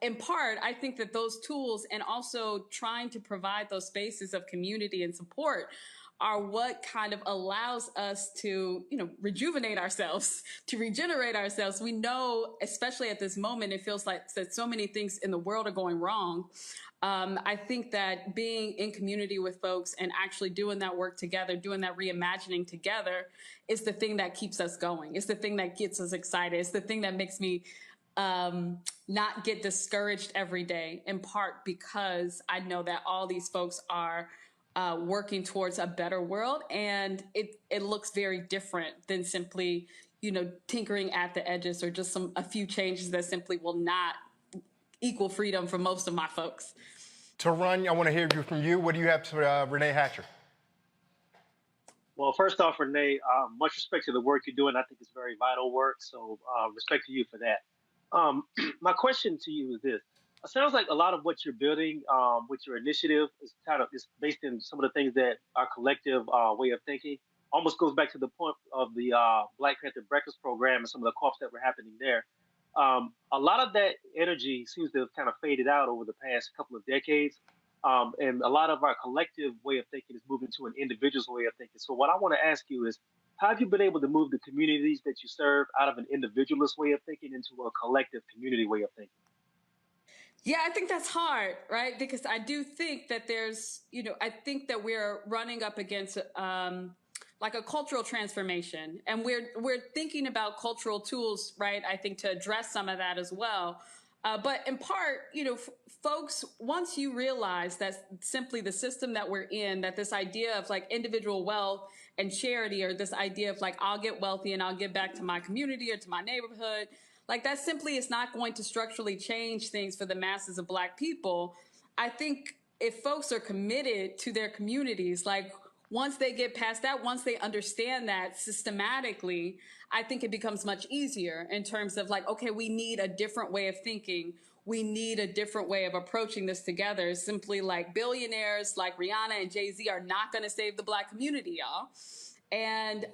in part, I think that those tools and also trying to provide those spaces of community and support are what kind of allows us to, rejuvenate ourselves, to regenerate ourselves. We know, especially at this moment, it feels like that so many things in the world are going wrong. I think that being in community with folks and actually doing that work together, doing that reimagining together is the thing that keeps us going. It's the thing that gets us excited. It's the thing that makes me not get discouraged every day, in part because I know that all these folks are working towards a better world, and it looks very different than simply, tinkering at the edges or just a few changes that simply will not equal freedom for most of my folks. Tarun, I want to hear from you. What do you have to Renee Hatcher? Well, first off, Renee, much respect to the work you're doing. I think it's very vital work, so respect to you for that. My question to you is this. It sounds like a lot of what you're building with your initiative is based in some of the things that our collective way of thinking almost goes back to the point of the Black Panther Breakfast Program and some of the co-ops that were happening there. A lot of that energy seems to have kind of faded out over the past couple of decades. And a lot of our collective way of thinking is moving to an individual's way of thinking. So what I want to ask you is, how have you been able to move the communities that you serve out of an individualist way of thinking into a collective community way of thinking? Yeah, I think that's hard, right? Because I do think that there's, I think that we're running up against like a cultural transformation, and we're thinking about cultural tools, right? I think to address some of that as well. But in part, folks, once you realize that simply the system that we're in, that this idea of like individual wealth and charity, or this idea of like, I'll get wealthy and I'll give back to my community or to my neighborhood, like that simply is not going to structurally change things for the masses of Black people. I think if folks are committed to their communities, like once they get past that, once they understand that systematically, I think it becomes much easier in terms of like, okay, we need a different way of thinking. We need a different way of approaching this together. Simply like billionaires like Rihanna and Jay-Z are not going to save the Black community, y'all. And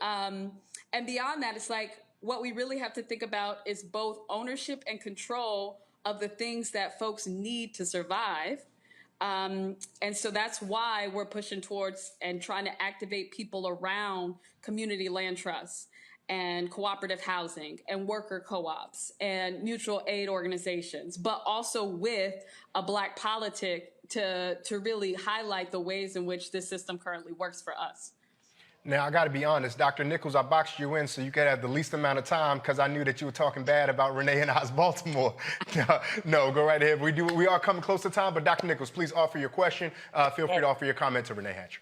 beyond that, it's like what we really have to think about is both ownership and control of the things that folks need to survive. And so that's why we're pushing towards and trying to activate people around community land trusts and cooperative housing and worker co-ops and mutual aid organizations, but also with a Black politic to really highlight the ways in which this system currently works for us. Now, I got to be honest, Dr. Nichols, I boxed you in so you could have the least amount of time because I knew that you were talking bad about Renee and I's Baltimore. No, go right ahead. We are coming close to time, but Dr. Nichols, please offer your question. Feel free to offer your comment to Renee Hatcher.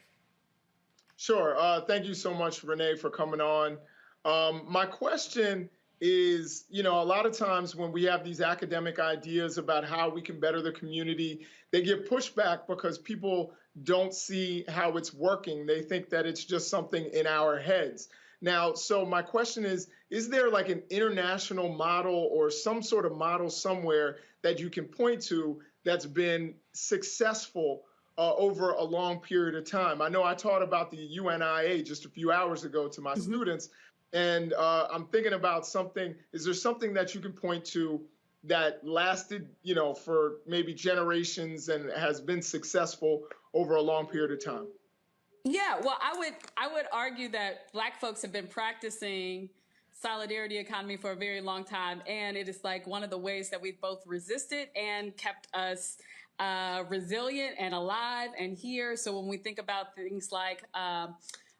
Sure. Thank you so much, Renee, for coming on. My question is, a lot of times when we have these academic ideas about how we can better the community, they get pushed back because people don't see how it's working. They think that it's just something in our heads. Now, so my question is there like an international model or some sort of model somewhere that you can point to that's been successful over a long period of time? I know I taught about the UNIA just a few hours ago to my students, and I'm thinking about something. Is there something that you can point to that lasted, for maybe generations and has been successful over a long period of time? Yeah, well, I would argue that Black folks have been practicing solidarity economy for a very long time, and it is like one of the ways that we've both resisted and kept us resilient and alive and here. So when we think about things like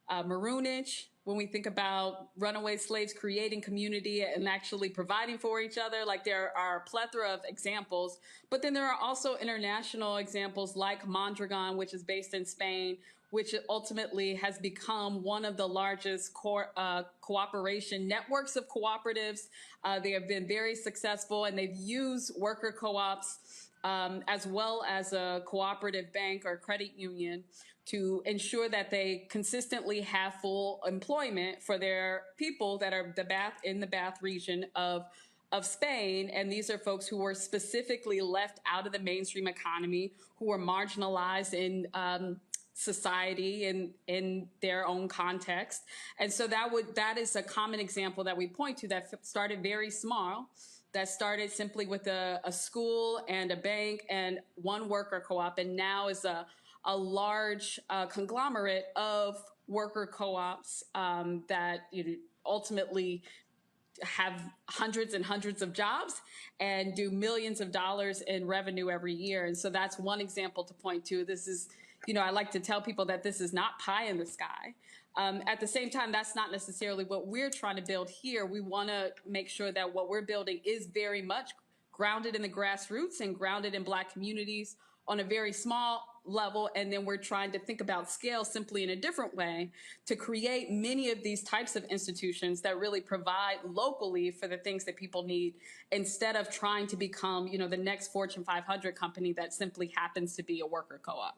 maroonage, when we think about runaway slaves creating community and actually providing for each other, like there are a plethora of examples. But then there are also international examples like Mondragon, which is based in Spain, which ultimately has become one of the largest cooperation networks of cooperatives. They have been very successful, and they've used worker co-ops as well as a cooperative bank or credit union to ensure that they consistently have full employment for their people that are in the Bath region of Spain. And these are folks who were specifically left out of the mainstream economy, who were marginalized in society in their own context. And so that is a common example that we point to that started very small, that started simply with a school and a bank and one worker co-op, and now is a large conglomerate of worker co-ops that ultimately have hundreds and hundreds of jobs and do millions of dollars in revenue every year. And so that's one example to point to. This is, I like to tell people that this is not pie in the sky. At the same time, that's not necessarily what we're trying to build here. We want to make sure that what we're building is very much grounded in the grassroots and grounded in Black communities on a very small level. And then we're trying to think about scale simply in a different way to create many of these types of institutions that really provide locally for the things that people need, instead of trying to become, the next Fortune 500 company that simply happens to be a worker co-op.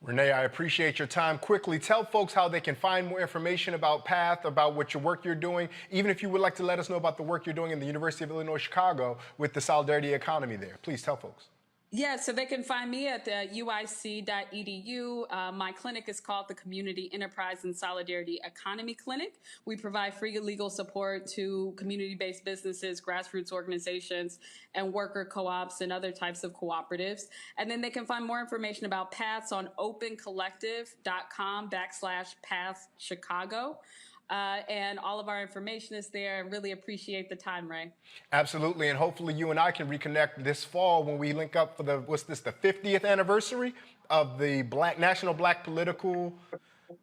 Renee, I appreciate your time. Quickly, tell folks how they can find more information about PATH, about what your work you're doing, even if you would like to let us know about the work you're doing in the University of Illinois, Chicago with the solidarity economy there. Please tell folks. Yeah, so they can find me at uic.edu. My clinic is called the Community Enterprise and Solidarity Economy Clinic. We provide free legal support to community-based businesses, grassroots organizations, and worker co-ops and other types of cooperatives. And then they can find more information about Paths on opencollective.com/Paths Chicago. And all of our information is there. I really appreciate the time, Ray. Absolutely, and hopefully you and I can reconnect this fall when we link up for the 50th anniversary of the National Black Political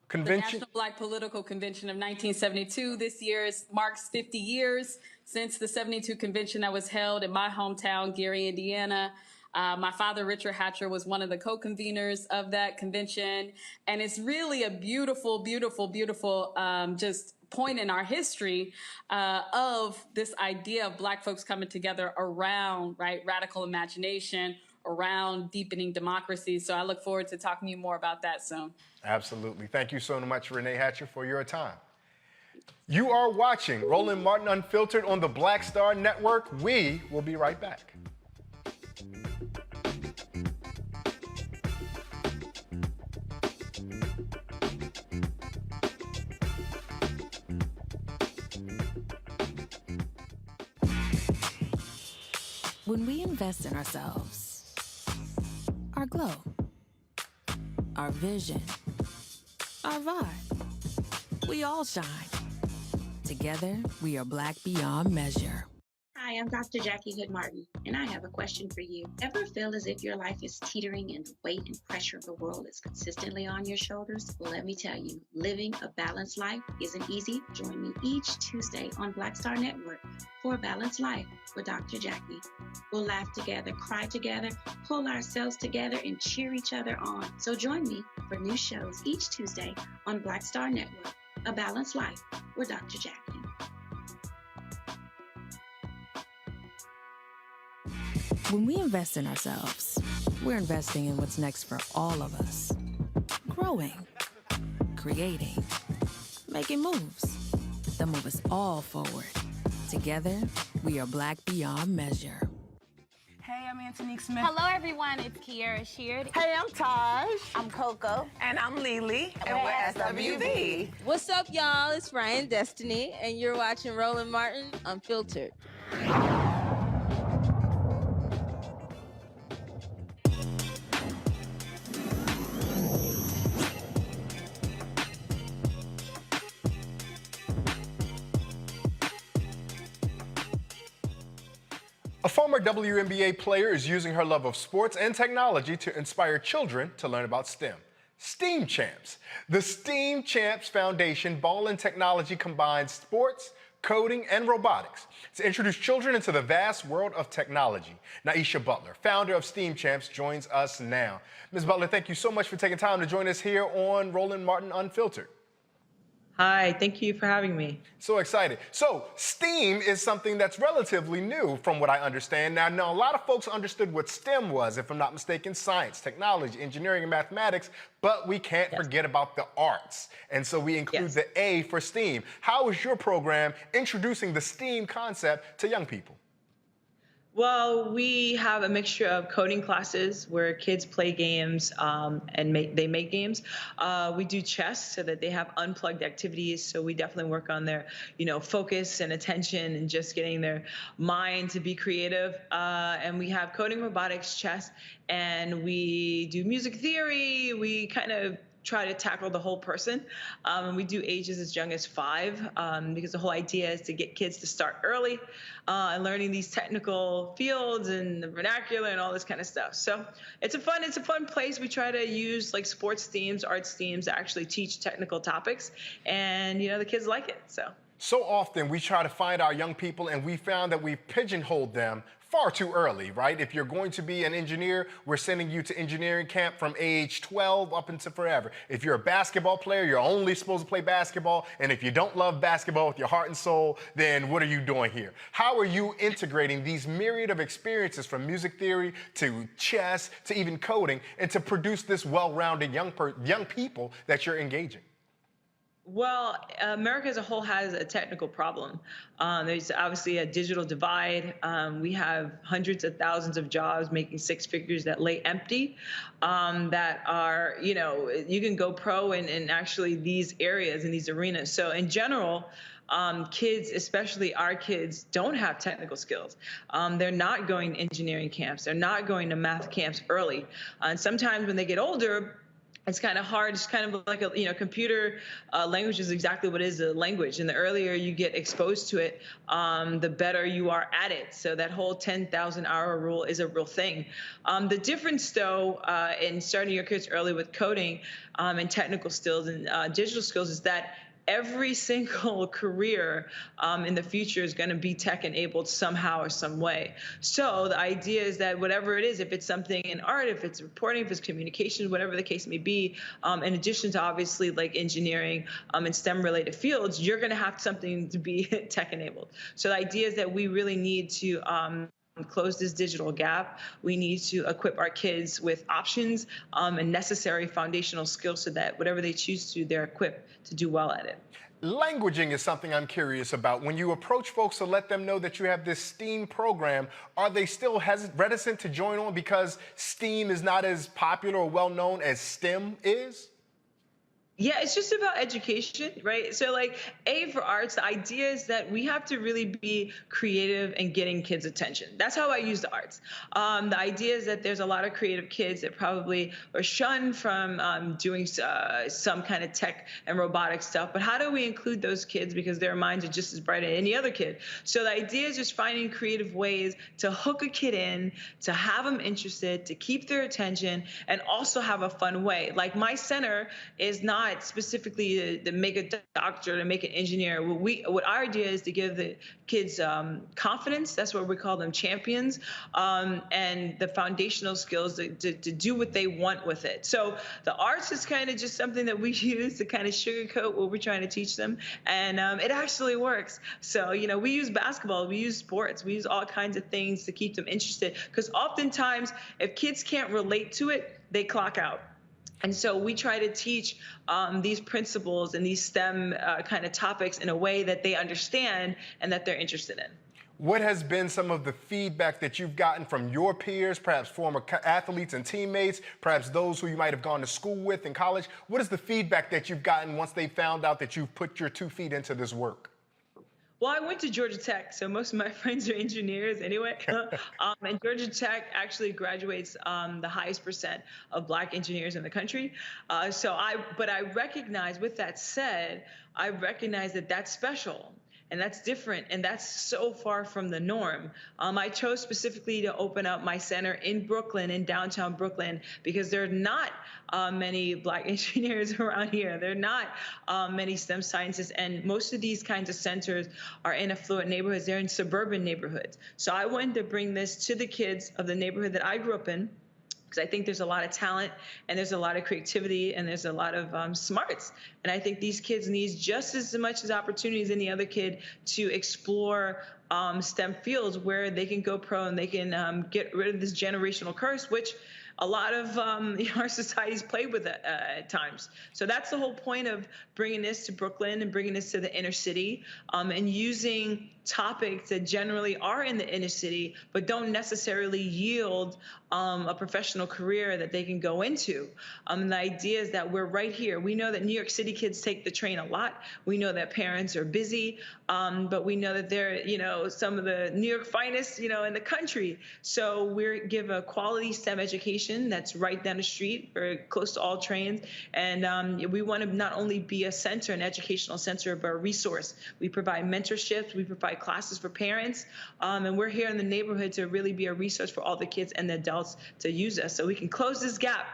Convention? The National Black Political Convention of 1972. This year marks 50 years since the 72 convention that was held in my hometown, Gary, Indiana. My father, Richard Hatcher, was one of the co-conveners of that convention. And it's really a beautiful, beautiful, beautiful just point in our history of this idea of Black folks coming together around radical imagination, around deepening democracy. So I look forward to talking to you more about that soon. Absolutely. Thank you so much, Renee Hatcher, for your time. You are watching Roland Martin Unfiltered on the Black Star Network. We will be right back. When we invest in ourselves, our glow, our vision, our vibe, we all shine. Together, we are Black beyond measure. Hi, I'm Dr. Jackie Hood Martin, and I have a question for you. Ever feel as if your life is teetering and the weight and pressure of the world is consistently on your shoulders? Well, let me tell you, living a balanced life isn't easy. Join me each Tuesday on Black Star Network for A Balanced Life with Dr. Jackie. We'll laugh together, cry together, pull ourselves together, and cheer each other on. So join me for new shows each Tuesday on Black Star Network, A Balanced Life with Dr. Jackie. When we invest in ourselves, we're investing in what's next for all of us. Growing, creating, making moves that move us all forward. Together, we are Black beyond measure. Hey, I'm Antonique Smith. Hello, everyone. It's Kiara Sheard. Hey, I'm Taj. I'm Coco. And I'm Lily. And we're SWV. What's up, y'all? It's Ryan Destiny, and you're watching Roland Martin Unfiltered. A former WNBA player is using her love of sports and technology to inspire children to learn about STEM. STEAM Champs. The STEAM Champs Foundation Ball and Technology combines sports, coding, and robotics to introduce children into the vast world of technology. Naisha Butler, founder of STEAM Champs, joins us now. Ms. Butler, thank you so much for taking time to join us here on Roland Martin Unfiltered. Hi, thank you for having me. So excited. So STEAM is something that's relatively new from what I understand. Now, a lot of folks understood what STEM was, if I'm not mistaken, science, technology, engineering, and mathematics, but we can't forget about the arts. And so we include the A for STEAM. How is your program introducing the STEAM concept to young people? Well, we have a mixture of coding classes where kids play games and they make games. We do chess so that they have unplugged activities. So we definitely work on their, focus and attention and just getting their mind to be creative. And we have coding, robotics, chess, and we do music theory. We kind of try to tackle the whole person. And we do ages as young as 5 because the whole idea is to get kids to start early and learning these technical fields and the vernacular and all this kind of stuff. So it's a fun place. We try to use like sports themes, arts themes to actually teach technical topics. And, the kids like it. So often we try to find our young people and we found that we've pigeonholed them far too early, right? If you're going to be an engineer, we're sending you to engineering camp from age 12 up until forever. If you're a basketball player, you're only supposed to play basketball. And if you don't love basketball with your heart and soul, then what are you doing here? How are you integrating these myriad of experiences from music theory to chess to even coding and to produce this well-rounded young people that you're engaging? Well, America as a whole has a technical problem. There's obviously a digital divide. We have hundreds of thousands of jobs making six figures that lay empty, that are, you can go pro in actually these areas, in these arenas. So in general, kids, especially our kids, don't have technical skills. They're not going to engineering camps. They're not going to math camps early. And sometimes when they get older, it's kind of hard. It's kind of like computer language is exactly what is a language. And the earlier you get exposed to it, the better you are at it. So that whole 10,000 hour rule is a real thing. The difference, though, in starting your kids early with coding and technical skills and digital skills is that every single career in the future is going to be tech enabled somehow or some way. So the idea is that whatever it is, if it's something in art, if it's reporting, if it's communication, whatever the case may be, in addition to obviously like engineering and STEM related fields, you're going to have something to be tech enabled. So the idea is that we really need to close this digital gap. We need to equip our kids with options and necessary foundational skills so that whatever they choose to, they're equipped to do well at it. Languaging is something I'm curious about. When you approach folks to let them know that you have this STEAM program, are they still reticent to join on because STEAM is not as popular or well known as STEM is? Yeah, it's just about education, right? So like A for arts, the idea is that we have to really be creative and getting kids' attention. That's how I use the arts. The idea is that there's a lot of creative kids that probably are shunned from doing some kind of tech and robotic stuff. But how do we include those kids because their minds are just as bright as any other kid? So the idea is just finding creative ways to hook a kid in, to have them interested, to keep their attention, and also have a fun way. Like my center is not specifically to make a doctor, to make an engineer. What our idea is to give the kids confidence. That's what we call them, champions, and the foundational skills to do what they want with it. So the arts is kind of just something that we use to kind of sugarcoat what we're trying to teach them, and it actually works. So we use basketball, we use sports, we use all kinds of things to keep them interested, because oftentimes if kids can't relate to it, they clock out. And so we try to teach these principles and these STEM kind of topics in a way that they understand and that they're interested in. What has been some of the feedback that you've gotten from your peers, perhaps former athletes and teammates, perhaps those who you might have gone to school with in college? What is the feedback that you've gotten once they found out that you've put your 2 feet into this work? Well, I went to Georgia Tech, so most of my friends are engineers anyway. And Georgia Tech actually graduates the highest percent of Black engineers in the country. But I recognize, with that said, I recognize that that's special. And that's different, and that's so far from the norm. I chose specifically to open up my center in Brooklyn, in downtown Brooklyn, because there are not many Black engineers around here. There are not many STEM scientists, and most of these kinds of centers are in affluent neighborhoods. They're in suburban neighborhoods. So I wanted to bring this to the kids of the neighborhood that I grew up in, because I think there's a lot of talent and there's a lot of creativity and there's a lot of smarts. And I think these kids need just as much as opportunity as any other kid to explore STEM fields where they can go pro and they can get rid of this generational curse, which a lot of our societies play with it at times. So that's the whole point of bringing this to Brooklyn and bringing this to the inner city, and using topics that generally are in the inner city but don't necessarily yield a professional career that they can go into. The idea is that we're right here. We know that New York City kids take the train a lot. We know that parents are busy, but we know that they're, some of the New York finest, in the country. So we give a quality STEM education that's right down the street, very close to all trains. And we want to not only be a center, an educational center, but a resource. We provide mentorships, we provide classes for parents, and we're here in the neighborhood to really be a resource for all the kids and the adults to use us so we can close this gap.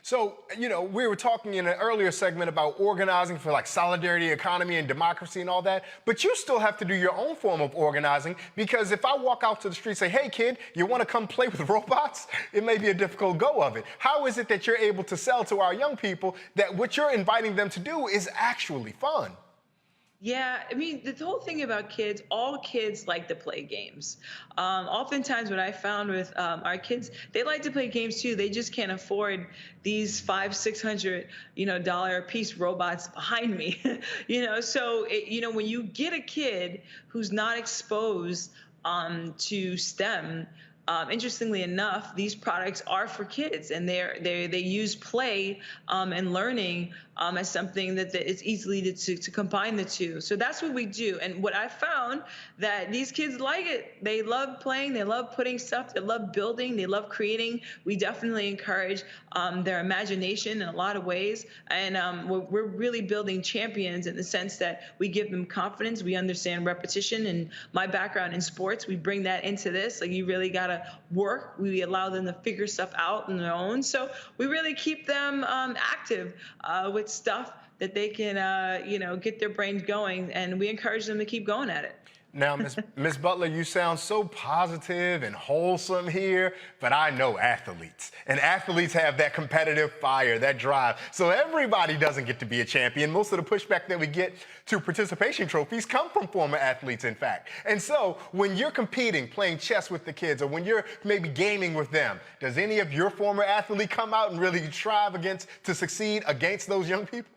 So, we were talking in an earlier segment about organizing for like solidarity, economy, and democracy and all that, but you still have to do your own form of organizing, because if I walk out to the street and say, hey kid, you want to come play with robots? It may be a difficult go of it. How is it that you're able to sell to our young people that what you're inviting them to do is actually fun? Yeah, I mean, the whole thing about kids, all kids like to play games. Oftentimes, what I found with our kids, they like to play games too. They just can't afford these $500-600, dollar a piece robots behind me. So when you get a kid who's not exposed to STEM. Interestingly enough, these products are for kids, and they use play and learning as something that it's easily to combine the two. So that's what we do. And what I found that these kids like it. They love playing. They love putting stuff. They love building. They love creating. We definitely encourage their imagination in a lot of ways. And we're really building champions in the sense that we give them confidence. We understand repetition. And my background in sports, we bring that into this. Like, you really got to work. We allow them to figure stuff out on their own. So we really keep them active with stuff that they can, get their brains going. And we encourage them to keep going at it. Now, Ms. Butler, you sound so positive and wholesome here, but I know athletes. And athletes have that competitive fire, that drive. So everybody doesn't get to be a champion. Most of the pushback that we get to participation trophies come from former athletes, in fact. And so when you're competing, playing chess with the kids, or when you're maybe gaming with them, does any of your former athletes come out and really strive to succeed against those young people?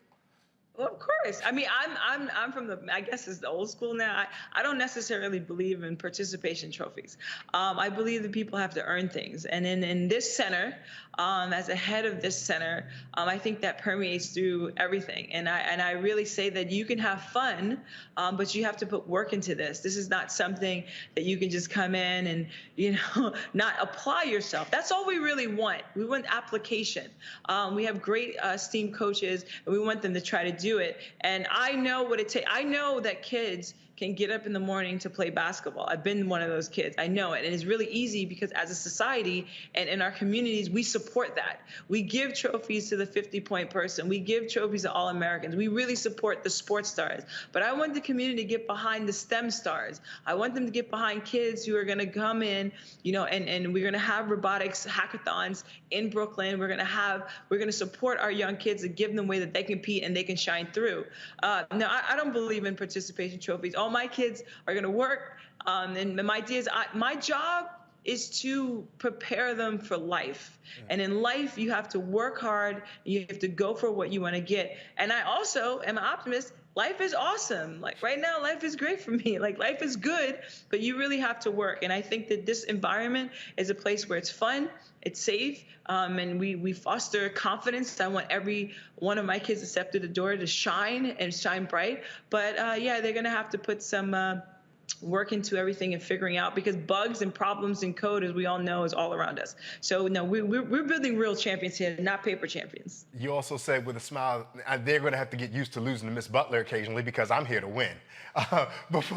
Well, of course. I mean, I'm from I guess it's the old school now. I don't necessarily believe in participation trophies. I believe that people have to earn things. And in this center, as a head of this center, I think that permeates through everything. And I really say that you can have fun, but you have to put work into this. This is not something that you can just come in and, not apply yourself. That's all we really want. We want application. We have great STEAM coaches, and we want them to try to do it. And I know what it takes. I know that kids can get up in the morning to play basketball. I've been one of those kids. I know it. And it's really easy because as a society and in our communities, we support that. We give trophies to the 50-point person. We give trophies to All-Americans. We really support the sports stars. But I want the community to get behind the STEM stars. I want them to get behind kids who are going to come in, and we're going to have robotics hackathons in Brooklyn. We're going to support our young kids and give them a way that they compete and they can shine through. No, I don't believe in participation trophies. All my kids are going to work, and my idea is my job is to prepare them for life. And in life, you have to work hard. You have to go for what you want to get. And I also am an optimist. Life is awesome. Like right now, life is great for me. Like life is good, but you really have to work. And I think that this environment is a place where it's fun, it's safe, and we foster confidence. I want every one of my kids to step through the door to shine and shine bright. But yeah, they're going to have to put some work into everything and figuring out, because bugs and problems in code, as we all know, is all around us. So no, we're building real champions here, not paper champions. You also said with a smile, they're going to have to get used to losing to Miss Butler occasionally because I'm here to win. But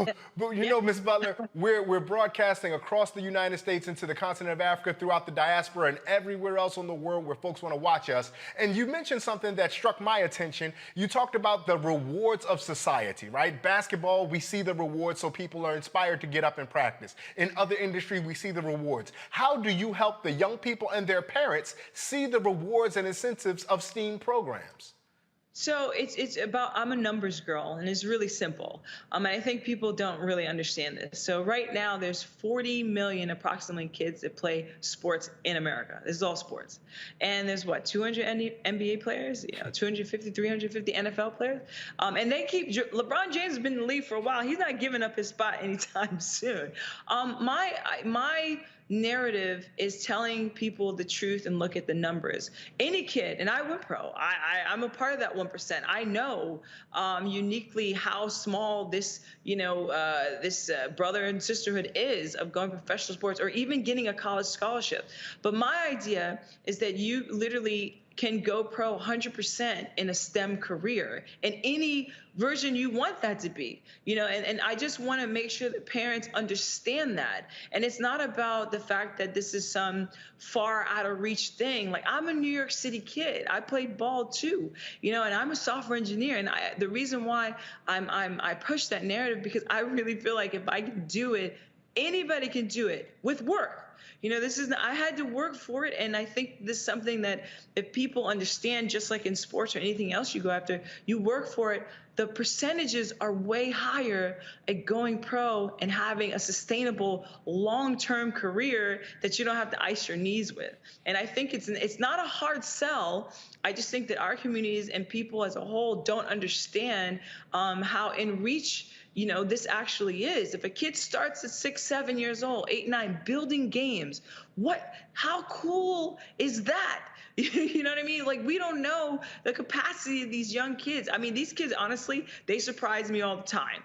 Miss Butler, we're broadcasting across the United States into the continent of Africa, throughout the diaspora, and everywhere else in the world where folks want to watch us. And you mentioned something that struck my attention. You talked about the rewards of society, right? Basketball, we see the rewards, so people are inspired to get up and practice. In other industries, we see the rewards. How do you help the young people and their parents see the rewards and incentives of STEAM programs? So it's about, I'm a numbers girl, and it's really simple. And I think people don't really understand this. So right now there's 40 million approximately kids that play sports in America. This is all sports. And there's 200 NBA players, 250, 350 NFL players. And they keep, LeBron James has been in the league for a while. He's not giving up his spot anytime soon. My narrative is telling people the truth and look at the numbers. Any kid, and I went pro, I'm a part of that 1%. I know uniquely how small this, this brother and sisterhood is of going professional sports or even getting a college scholarship. But my idea is that you literally can go pro 100% in a STEM career in any version you want that to be, and I just want to make sure that parents understand that. And it's not about the fact that this is some far out of reach thing. Like, I'm a New York City kid. I played ball too, and I'm a software engineer. And the reason why I push that narrative, because I really feel like if I can do it, anybody can do it with work. I had to work for it. And I think this is something that if people understand, just like in sports or anything else you go after, you work for it, the percentages are way higher at going pro and having a sustainable long-term career that you don't have to ice your knees with. And I think it's not a hard sell. I just think that our communities and people as a whole don't understand how in reach this actually is. If a kid starts at 6, 7 years old, 8, 9, building games, how cool is that? You know what I mean? Like, we don't know the capacity of these young kids. I mean, these kids, honestly, they surprise me all the time.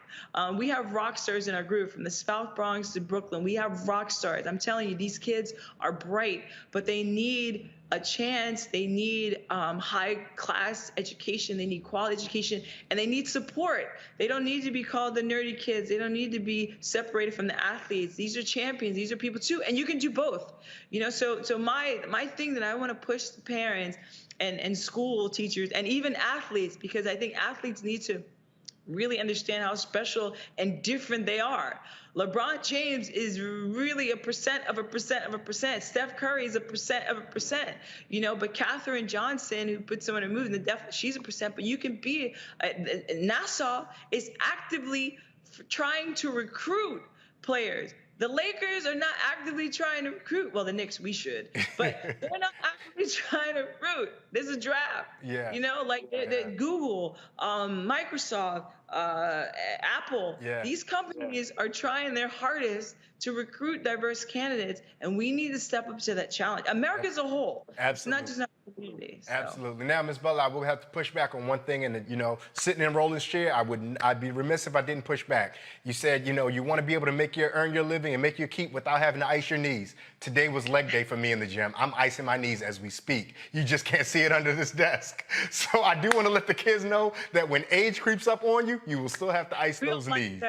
We have rock stars in our group from the South Bronx to Brooklyn. We have rock stars. I'm telling you, these kids are bright, but they need a chance. They need high-class education. They need quality education, and they need support. They don't need to be called the nerdy kids. They don't need to be separated from the athletes. These are champions. These are people too, and you can do both. So my thing that I want to push to parents and school teachers and even athletes, because I think athletes need to really understand how special and different they are. LeBron James is really a percent of a percent of a percent. Steph Curry is a percent of a percent, but Katherine Johnson, who put someone in a movie, she's a percent, but you can be, Nassau is actively trying to recruit players. The Lakers are not actively trying to recruit. Well, the Knicks, we should, but they're not actively trying to recruit. There's a draft. Yeah. Google, Microsoft, Apple. Yeah. These companies are trying their hardest to recruit diverse candidates, and we need to step up to that challenge. America as a whole. Absolutely. It's not just our community. So. Absolutely. Now, Ms. Butler, I will have to push back on one thing, and sitting in Roland's chair, I'd be remiss if I didn't push back. You said, you want to be able to earn your living and make your keep without having to ice your knees. Today was leg day for me in the gym. I'm icing my knees as we speak. You just can't see it under this desk. So I do want to let the kids know that when age creeps up on you, you will still have to ice those knees.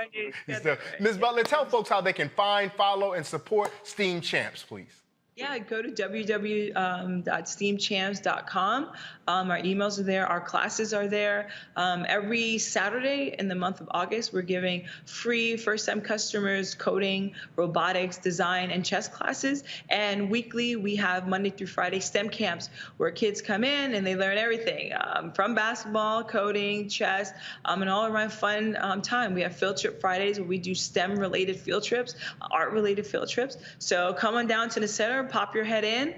Ms. Butler, tell folks how they can find, follow, and support STEAM Champs, please. Yeah, go to www.steamchamps.com. Our emails are there. Our classes are there. Every Saturday in the month of August, we're giving free first-time customers coding, robotics, design, and chess classes. And weekly, we have Monday through Friday STEM camps where kids come in and they learn everything from basketball, coding, chess, and all around fun time. We have field trip Fridays where we do STEM-related field trips, art-related field trips. So come on down to the center. Pop your head in,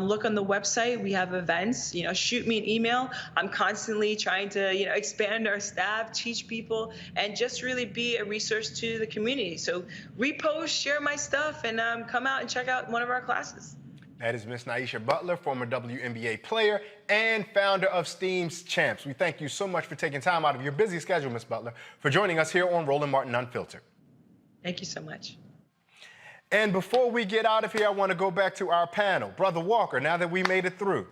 look on the website. We have events, shoot me an email. I'm constantly trying to, expand our staff, teach people, and just really be a resource to the community. So repost, share my stuff, and come out and check out one of our classes. That is Ms. Naisha Butler, former WNBA player and founder of STEAM Champs. We thank you so much for taking time out of your busy schedule, Ms. Butler, for joining us here on Roland Martin Unfiltered. Thank you so much. And before we get out of here, I want to go back to our panel. Brother Walker, now that we made it through,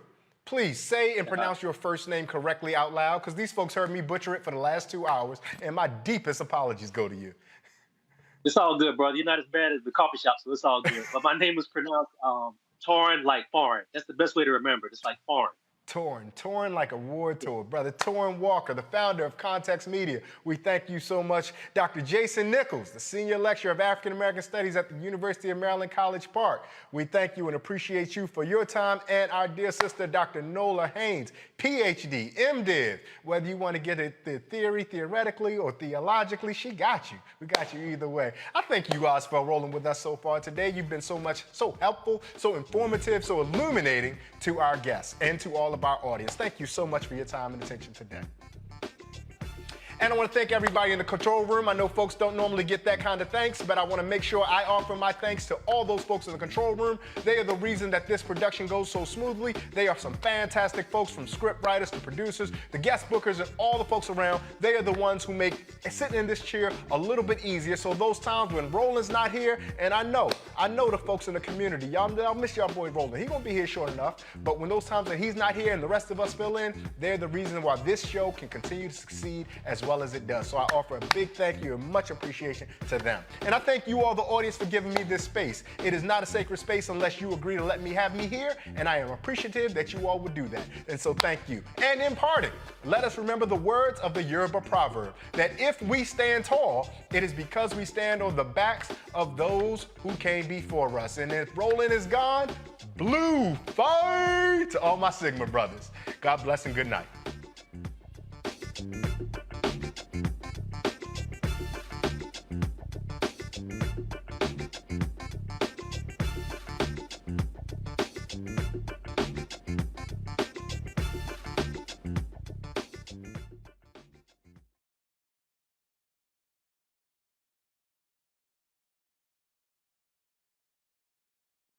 please say and pronounce your first name correctly out loud, because these folks heard me butcher it for the last 2 hours, and my deepest apologies go to you. It's all good, brother. You're not as bad as the coffee shop, so it's all good. But my name was pronounced Torn like foreign. That's the best way to remember it. It's like foreign. Torn like a war tour. Brother Torn Walker, the founder of Context Media. We thank you so much. Dr. Jason Nichols, the senior lecturer of African American Studies at the University of Maryland College Park. We thank you and appreciate you for your time. And our dear sister, Dr. Nola Haynes, PhD, MDiv. Whether you want to get it theoretically or theologically, she got you. We got you either way. I thank you guys for rolling with us so far today. You've been so helpful, so informative, so illuminating to our guests and to all of our audience. Thank you so much for your time and attention today. And I want to thank everybody in the control room. I know folks don't normally get that kind of thanks, but I want to make sure I offer my thanks to all those folks in the control room. They are the reason that this production goes so smoothly. They are some fantastic folks, from script writers to producers, the guest bookers, and all the folks around. They are the ones who make sitting in this chair a little bit easier. So those times when Roland's not here, and I know the folks in the community, y'all miss y'all boy Roland. He's going to be here short enough, but when those times that he's not here and the rest of us fill in, they're the reason why this show can continue to succeed as well as it does. So I offer a big thank you and much appreciation to them. And I thank you all, the audience, for giving me this space. It is not a sacred space unless you agree to let me have me here, and I am appreciative that you all would do that. And so thank you. And in parting, let us remember the words of the Yoruba proverb, that if we stand tall, it is because we stand on the backs of those who came before us. And if Roland is gone, blue fight to all my Sigma brothers. God bless and good night.